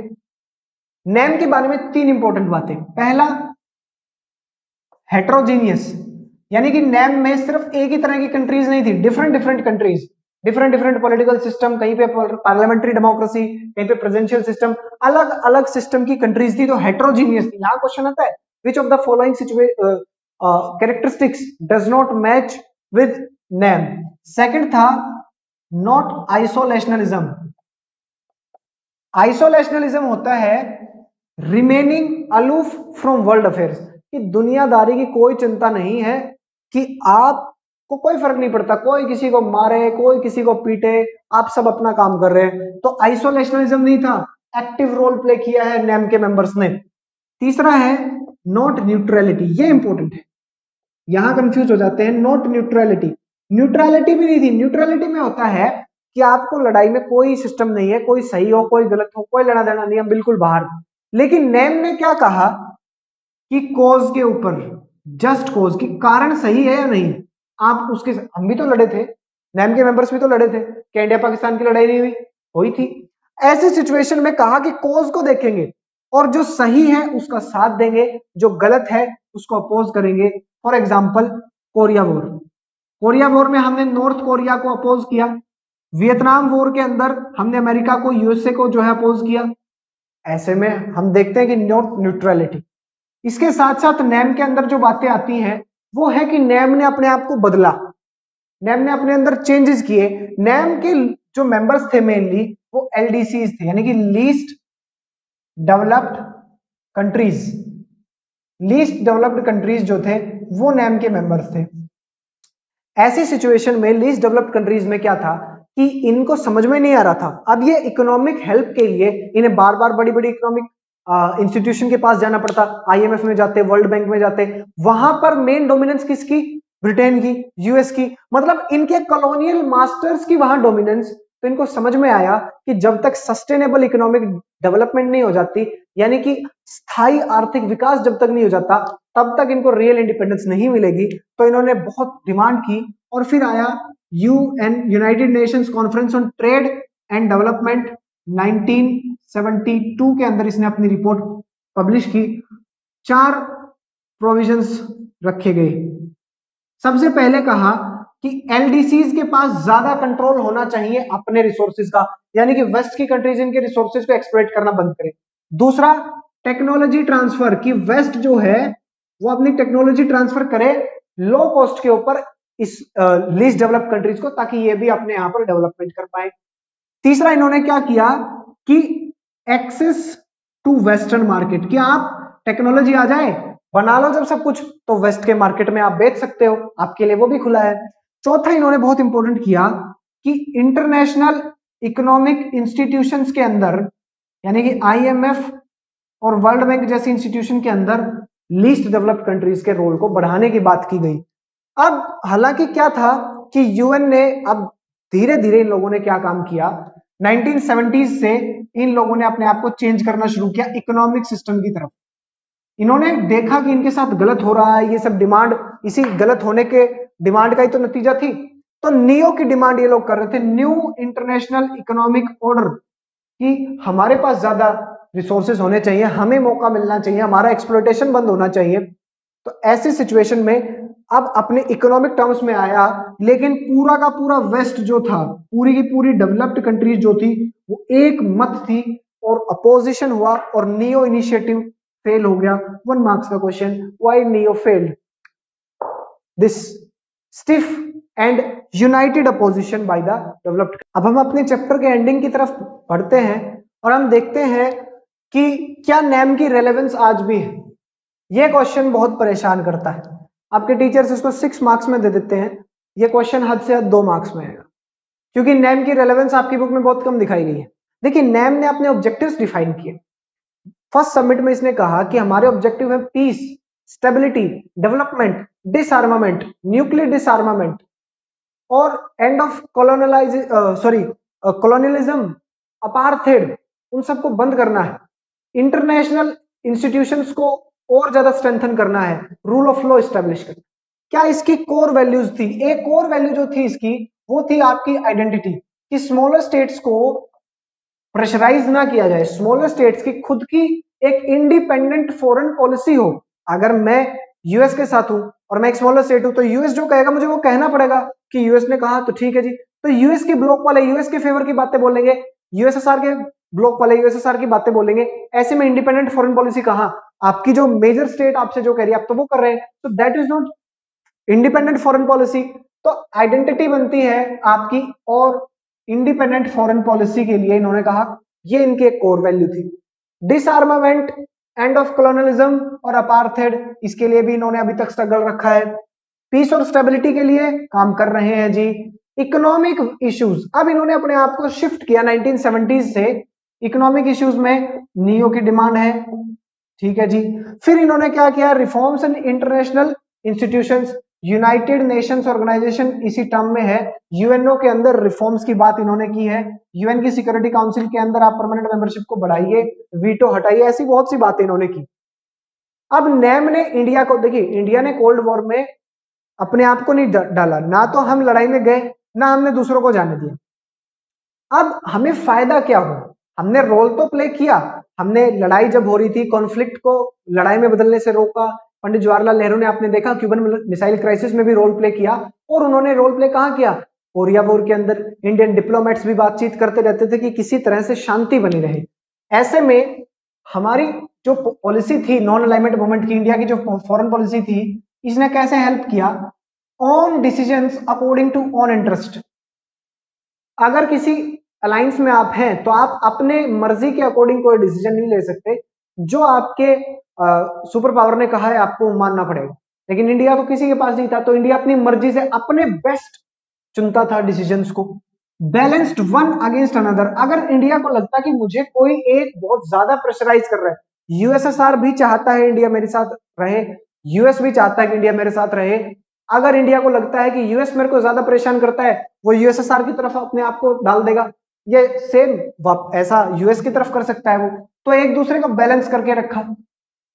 नेम के बारे में तीन इंपॉर्टेंट बातें। पहला, हेट्रोजीनियस, यानी कि नेम में सिर्फ एक ही तरह की कंट्रीज नहीं थी, different different countries, different different political system, कहीं पे पार्लियामेंट्री डेमोक्रेसी, कहीं पे प्रेसिडेंशियल सिस्टम, अलग अलग सिस्टम की कंट्रीज थी, तो हेट्रोजीनियस थी। यहां क्वेश्चन आता है, which of the following characteristics does not match with name? Second था नॉट आइसोलेशनलिज्म। आइसोलेशनलिज्म होता है remaining aloof from world affairs, कि दुनियादारी की कोई चिंता नहीं है, कि आपको कोई फर्क नहीं पड़ता, कोई किसी को मारे, कोई किसी को पीटे, आप सब अपना काम कर रहे हैं। तो आइसोलेशनलिज्म नहीं था, एक्टिव रोल प्ले किया है नेम के मेंबर्स ने। तीसरा है नॉट न्यूट्रलिटी, ये इंपॉर्टेंट है, यहां कंफ्यूज हो जाते हैं। नॉट न्यूट्रलिटी, न्यूट्रलिटी भी नहीं थी। न्यूट्रलिटी में होता है कि आपको लड़ाई में कोई सिस्टम नहीं है, कोई सही हो कोई गलत हो, कोई लेना देना नहीं है, बिल्कुल बाहर। लेकिन नेम ने क्या कहा कि कॉज के ऊपर, जस्ट कॉज, की कारण सही है या नहीं, आप उसके, हम भी तो लड़े थे, नेम के मेंबर्स भी तो लड़े थे, क्या इंडिया पाकिस्तान की लड़ाई नहीं हुई? हुई थी। ऐसी सिचुएशन में कहा कि कॉज को देखेंगे और जो सही है उसका साथ देंगे, जो गलत है उसको अपोज करेंगे। For example Korea war, Korea war में हमने नॉर्थ कोरिया को अपोज किया। वियतनाम वॉर के अंदर हमने अमेरिका को, यूएसए को जो है अपोज किया। ऐसे में हम देखते हैं कि नॉट न्यूट्रलिटी। इसके साथ साथ नेम के अंदर जो बातें आती हैं वो है कि नेम ने अपने आप को बदला, नेम ने अपने अंदर चेंजेस किए। नेम के जो मेंबर्स थे मेनली वो एलडीसीज थे, यानी कि least developed countries, least developed countries जो थे वो नेम के मेंबर्स थे। ऐसी सिचुएशन में लीस्ट डेवलप्ड कंट्रीज में क्या था कि इनको समझ में नहीं आ रहा था। अब ये इकोनॉमिक हेल्प के लिए इन्हें बार बार बड़ी बड़ी इकोनॉमिक इंस्टीट्यूशन के पास जाना पड़ता, आईएमएफ में जाते, वर्ल्ड बैंक में जाते, वहां पर मेन डोमिनेंस किसकी? ब्रिटेन की, यूएस की, मतलब इनके कॉलोनियल मास्टर्स की वहां डोमिनेंस। तो इनको समझ में आया कि जब तक सस्टेनेबल इकोनॉमिक डेवलपमेंट नहीं हो जाती, यानी कि स्थायी आर्थिक विकास जब तक नहीं हो जाता, तब तक इनको रियल इंडिपेंडेंस नहीं मिलेगी। तो इन्होंने बहुत डिमांड की और फिर आया UN, United Nations conference on trade and development, 1972 के अंदर इसने अपनी रिपोर्ट पब्लिश की। 4 प्रोविजंस रखे गए। सबसे पहले कहा कि एलडीसीज के पास ज्यादा कंट्रोल होना चाहिए अपने रिसोर्सेज का, यानी कि वेस्ट की कंट्रीज इनके रिसोर्सेज को एक्सप्लॉइट करना बंद करें। दूसरा, टेक्नोलॉजी ट्रांसफर, कि वेस्ट जो है वो अपनी टेक्नोलॉजी ट्रांसफर करे लो कॉस्ट के ऊपर इस लीस्ट डेवलप्ड कंट्रीज को, ताकि ये भी अपने यहां पर डेवलपमेंट कर पाए। तीसरा इन्होंने क्या किया कि एक्सेस टू वेस्टर्न मार्केट, कि आप टेक्नोलॉजी आ जाए, बना लो जब सब कुछ, तो वेस्ट के मार्केट में आप बेच सकते हो, आपके लिए वो भी खुला है। चौथा इन्होंने बहुत इंपॉर्टेंट किया कि इंटरनेशनल इकोनॉमिक इंस्टीट्यूशंस के अंदर, यानी कि आईएमएफ और वर्ल्ड बैंक जैसी इंस्टीट्यूशन के अंदर लीस्ट डेवलप्ड कंट्रीज के रोल को बढ़ाने की बात की गई। अब हालांकि क्या था कि यूएन ने, अब धीरे धीरे इन लोगों ने क्या काम किया, 1970s से इन लोगों ने अपने आप को चेंज करना शुरू किया इकोनॉमिक सिस्टम की तरफ। इन्होंने देखा कि इनके साथ गलत हो रहा है, ये सब डिमांड इसी गलत होने के डिमांड का ही तो नतीजा थी। तो नियो की डिमांड ये लोग कर रहे थे, न्यू इंटरनेशनल इकोनॉमिक ऑर्डर, कि हमारे पास ज्यादा रिसोर्सेज होने चाहिए, हमें मौका मिलना चाहिए, हमारा एक्सप्लॉयटेशन बंद होना चाहिए। तो ऐसी सिचुएशन में अब अपने इकोनॉमिक टर्म्स में आया, लेकिन पूरा का पूरा वेस्ट जो था, पूरी की पूरी डेवलप्ड कंट्रीज जो थी वो एक मत थी और अपोजिशन हुआ और नियो इनिशिएटिव फेल हो गया। 1 मार्क्स का question, why neo failed? This stiff and United opposition by the developed. अब हम अपने चैप्टर के एंडिंग की तरफ बढ़ते हैं और हम देखते हैं कि क्या नेम की रेलेवेंस आज भी है। यह क्वेश्चन बहुत परेशान करता है। आपके टीचर्स इसको 6 मार्क्स में दे देते हैं, यह क्वेश्चन हद से हद 2 मार्क्स में आएगा, क्योंकि नेम की रेलेवेंस आपकी बुक में बहुत कम दिखाई गई है। देखिए, नेम ने अपने ऑब्जेक्टिव्स डिफाइन किए। फर्स्ट समिट में इसने कहा कि हमारे ऑब्जेक्टिव है peace, stability, development, disarmament, nuclear disarmament और एंड ऑफ कॉलोनियलिज्म, अपार्थेड, उन सबको बंद करना है। इंटरनेशनल इंस्टीट्यूशंस को और ज्यादा स्ट्रेंथन करना है, रूल ऑफ लॉ एस्टेब्लिश करना। क्या इसकी कोर वैल्यूज थी? एक कोर वैल्यू जो थी इसकी, वो थी आपकी आइडेंटिटी, कि स्मॉलर स्टेट्स को प्रेशराइज ना किया जाए, स्मॉलर स्टेट्स की खुद की एक इंडिपेंडेंट फॉरेन पॉलिसी हो। अगर मैं यूएस के साथ हूं और मैं एक स्मॉलर स्टेट हूं, तो यूएस जो कहेगा मुझे वो कहना पड़ेगा कि यूएस ने कहा तो ठीक है जी। तो यूएस के ब्लॉक वाले यूएस के फेवर की बातें बोलेंगे, यूएसएसआर के ब्लॉक वाले यूएसएसआर की बातें बोलेंगे। ऐसे में इंडिपेंडेंट फॉरेन पॉलिसी कहां? आपकी जो मेजर स्टेट आपसे जो कह रही है, आप तो वो कर रहे हैं, तो that is not independent foreign policy. तो आइडेंटिटी बनती है आपकी, और इंडिपेंडेंट फॉरेन पॉलिसी के लिए इन्होंने कहा ये इनकी एक कोर वैल्यू थी। डिसआर्मामेंट, एंड ऑफ कॉलोनियलिज्म और अपार्थेड, इसके लिए भी इन्होंने अभी तक स्ट्रगल रखा है। पीस और स्टेबिलिटी के लिए काम कर रहे हैं जी। इकोनॉमिक इश्यूज, अब इन्होंने अपने आप को शिफ्ट किया 1970s से। इकोनॉमिक इश्यूज में नियो की डिमांड है, ठीक है जी। फिर इन्होंने क्या किया? Reforms in international institutions, United Nations Organization इसी टर्म में है। यूएनओ के अंदर रिफॉर्म्स की बात इन्होंने की है। यूएन की सिक्योरिटी काउंसिल के अंदर आप परमानेंट मेंबरशिप को बढ़ाइए, वीटो हटाइए, ऐसी बहुत सी बातें इन्होंने की। अब नेम ने इंडिया को, देखिए इंडिया ने कोल्ड वॉर में अपने आप को नहीं डाला, ना तो हम लड़ाई में गए, ना हमने दूसरों को जाने दिया। अब हमें फायदा क्या हुआ? हमने रोल तो प्ले किया, हमने लड़ाई जब हो रही थी, कॉन्फ्लिक्ट को लड़ाई में बदलने से रोका। पंडित जवाहरलाल नेहरू ने आपने देखा क्यूबन मिसाइल क्राइसिस में भी रोल प्ले किया, और उन्होंने रोल प्ले कहां किया? कोरिया वॉर के अंदर इंडियन डिप्लोमेट्स भी बातचीत करते रहते थे कि किसी तरह से शांति बनी रहे। ऐसे में हमारी जो पॉलिसी थी नॉन अलाइनमेंट मूवमेंट की, इंडिया की जो फॉरेन पॉलिसी थी, इसने कैसे हेल्प किया? On decisions according to own interest. अगर किसी अलायंस में आप हैं तो आप अपने मर्जी के अकॉर्डिंग कोई डिसीजन नहीं ले सकते, जो आपके सुपर पावर ने कहा है आपको मानना पड़ेगा। लेकिन इंडिया तो किसी के पास नहीं था, तो इंडिया अपनी मर्जी से अपने बेस्ट चुनता था डिसीजंस को। Balanced one against another. अगर इंडिया को लगता कि मुझे कोई एक बहुत ज्यादा प्रेशराइज कर रहा है, यूएसएसआर भी चाहता है इंडिया मेरे साथ रहे, यूएस भी चाहता है कि इंडिया मेरे साथ रहे। अगर इंडिया को लगता है कि यूएस मेरे को ज्यादा परेशान करता है, वो यूएसएसआर की तरफ अपने आप को डाल देगा, ये सेम ऐसा यूएस की तरफ कर सकता है वो। तो एक दूसरे को बैलेंस करके रखा।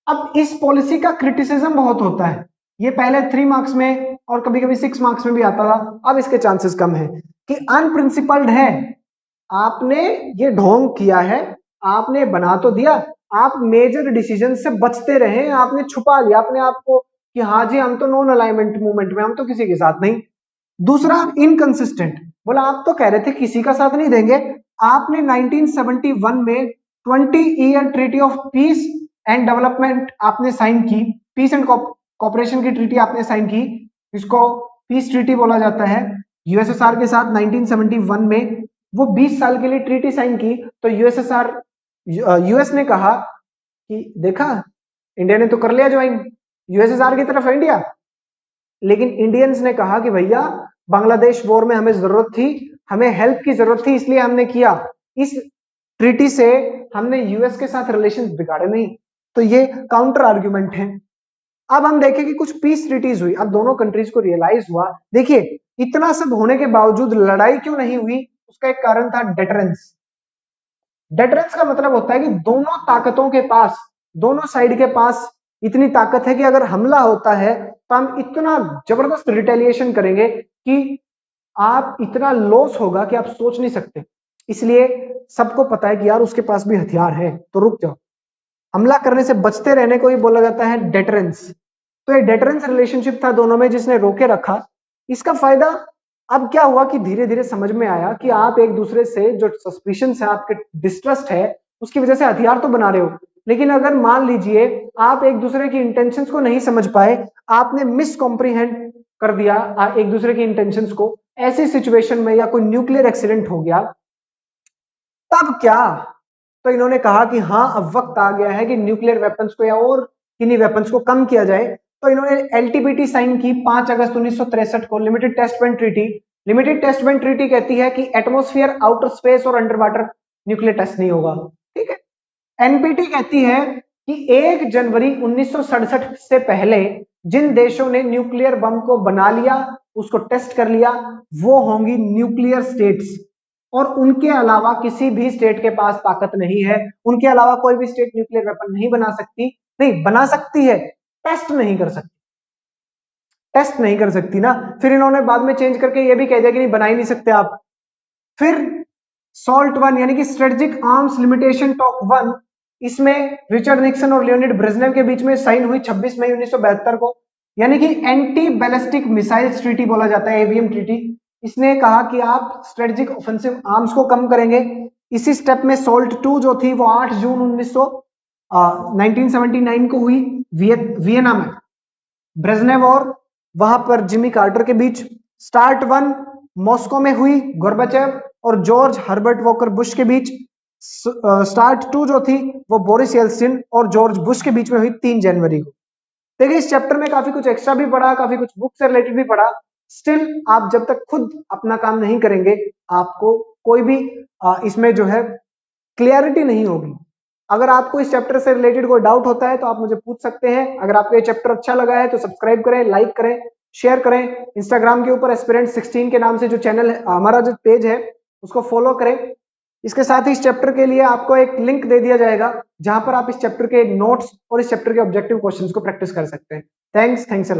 अब इस पॉलिसी का क्रिटिसिज्म बहुत होता है, ये पहले 3 मार्क्स में और कभी कभी 6 मार्क्स में भी आता था, अब इसके चांसेस कम है कि अनप्रिंसिपल्ड है। आपने ये ढोंग किया है, आपने बना तो दिया, आप मेजर डिसीजन से बचते रहे, आपने छुपा लिया अपने आप को कि हाँ जी हम तो नॉन अलाइनमेंट मूवमेंट में, हम तो किसी के साथ नहीं। दूसरा, इनकंसिस्टेंट, बोला आप तो कह रहे थे किसी का साथ नहीं देंगे, आपने 1971 में 20-year treaty of peace and development आपने साइन की, पीस एंड कॉपरेशन की ट्रीटी आपने साइन की, इसको पीस ट्रीटी बोला जाता है। यूएसएसआर के साथ 1971 में वो 20 साल के लिए ट्रीटी साइन की। तो यूएस ने कहा कि देखा इंडिया ने तो कर लिया ज्वाइन, यूएसएसआर की तरफ है इंडिया। लेकिन इंडियंस ने कहा कि भैया बांग्लादेश वॉर में हमें जरूरत थी, हमें हेल्प की जरूरत थी, इसलिए हमने किया। इस ट्रीटी से हमने यूएस के साथ रिलेशंस बिगाड़े नहीं। तो ये काउंटर आर्ग्यूमेंट है। अब हम देखें कि कुछ पीस ट्रीटीज हुई, अब दोनों कंट्रीज को रियलाइज हुआ, देखिए इतना सब होने के बावजूद लड़ाई क्यों नहीं हुई? उसका एक कारण था डेटरेंस। डेटरेंस का मतलब होता है कि दोनों ताकतों के पास, दोनों साइड के पास इतनी ताकत है कि अगर हमला होता है तो हम इतना जबरदस्त रिटेलिएशन करेंगे कि आप इतना लॉस होगा कि आप सोच नहीं सकते। इसलिए सबको पता है कि यार उसके पास भी हथियार है, तो रुक जाओ। हमला करने से बचते रहने को ही बोला जाता है डेटरेंस। तो ये डेटरेंस रिलेशनशिप था दोनों में, जिसने रोके रखा। इसका फायदा अब क्या हुआ कि धीरे धीरे समझ में आया कि आप एक दूसरे से जो सस्पिशन है, आपके डिस्ट्रस्ट है, उसकी वजह से हथियार तो बना रहे हो, लेकिन अगर मान लीजिए आप एक दूसरे की इंटेंशंस को नहीं समझ पाए, आपने मिस कॉम्प्रीहेंड कर दिया एक दूसरे की इंटेंशंस को, ऐसी सिचुएशन में या कोई न्यूक्लियर एक्सीडेंट हो गया तब क्या? तो इन्होंने कहा कि हाँ अब वक्त आ गया है कि न्यूक्लियर वेपन्स को या और किन्हीं वेपन्स को कम किया जाए। तो इन्होंने एलटीबीटी साइन की 5 अगस्त 1963 को, limited test ban treaty. Limited test ban treaty कहती है कि एटमॉस्फेयर, आउटर स्पेस और अंडर वाटर न्यूक्लियर टेस्ट नहीं होगा, ठीक है। एनपीटी कहती है कि 1 जनवरी 1967 से पहले जिन देशों ने न्यूक्लियर बम को बना लिया, उसको टेस्ट कर लिया, वो होंगी न्यूक्लियर स्टेट्स, और उनके अलावा किसी भी स्टेट के पास ताकत नहीं है। उनके अलावा कोई भी स्टेट न्यूक्लियर वेपन नहीं बना सकती, नहीं बना सकती है, टेस्ट नहीं कर सकती, टेस्ट नहीं कर सकती ना। फिर इन्होंने बाद में चेंज करके ये भी कह दिया कि नहीं बना ही नहीं सकते आप। फिर सॉल्ट 1 यानी कि स्ट्रेटेजिक आर्म्स लिमिटेशन टॉक 1, इसमें रिचर्ड निक्सन और लियोनिड ब्रेजनेव के बीच में साइन हुई 26 मई 1972 को, यानी कि एंटी बैलिस्टिक मिसाइल्स ट्रीटी बोला जाता है, एवीएम ट्रीटी। इसने कहा कि आप स्ट्रेटेजिक ऑफेंसिव आर्म्स को कम करेंगे। इसी स्टेप में सोल्ट 2 जो थी वो 8 जून 1979 को हुई वियना में, ब्रेजनेव और वहां पर जिमी कार्टर के बीच। स्टार्ट 1 मॉस्को में हुई, गोर्बाचेव और जॉर्ज हर्बर्ट वॉकर बुश के बीच। स्टार्ट 2 जो थी वो बोरिस येल्सिन और जॉर्ज बुश के बीच में हुई 3 जनवरी को। देखिए इस चैप्टर में काफी कुछ एक्स्ट्रा भी पढ़ा, काफी कुछ बुक से रिलेटेड भी पढ़ा। स्टिल आप जब तक खुद अपना काम नहीं करेंगे आपको कोई भी इसमें जो है क्लियरिटी नहीं होगी। अगर आपको इस चैप्टर से रिलेटेड कोई डाउट होता है तो आप मुझे पूछ सकते हैं। अगर आपको ये चैप्टर अच्छा लगा है तो सब्सक्राइब करें, लाइक करें, शेयर करें। इंस्टाग्राम के ऊपर एस्पिरेंट 16 के नाम से जो चैनल है, हमारा जो पेज है, उसको फॉलो करें। इसके साथ ही इस चैप्टर के लिए आपको एक लिंक दे दिया जाएगा जहां पर आप इस चैप्टर के नोट्स और इस चैप्टर के ऑब्जेक्टिव क्वेश्चंस को प्रैक्टिस कर सकते हैं। Thanks a lot.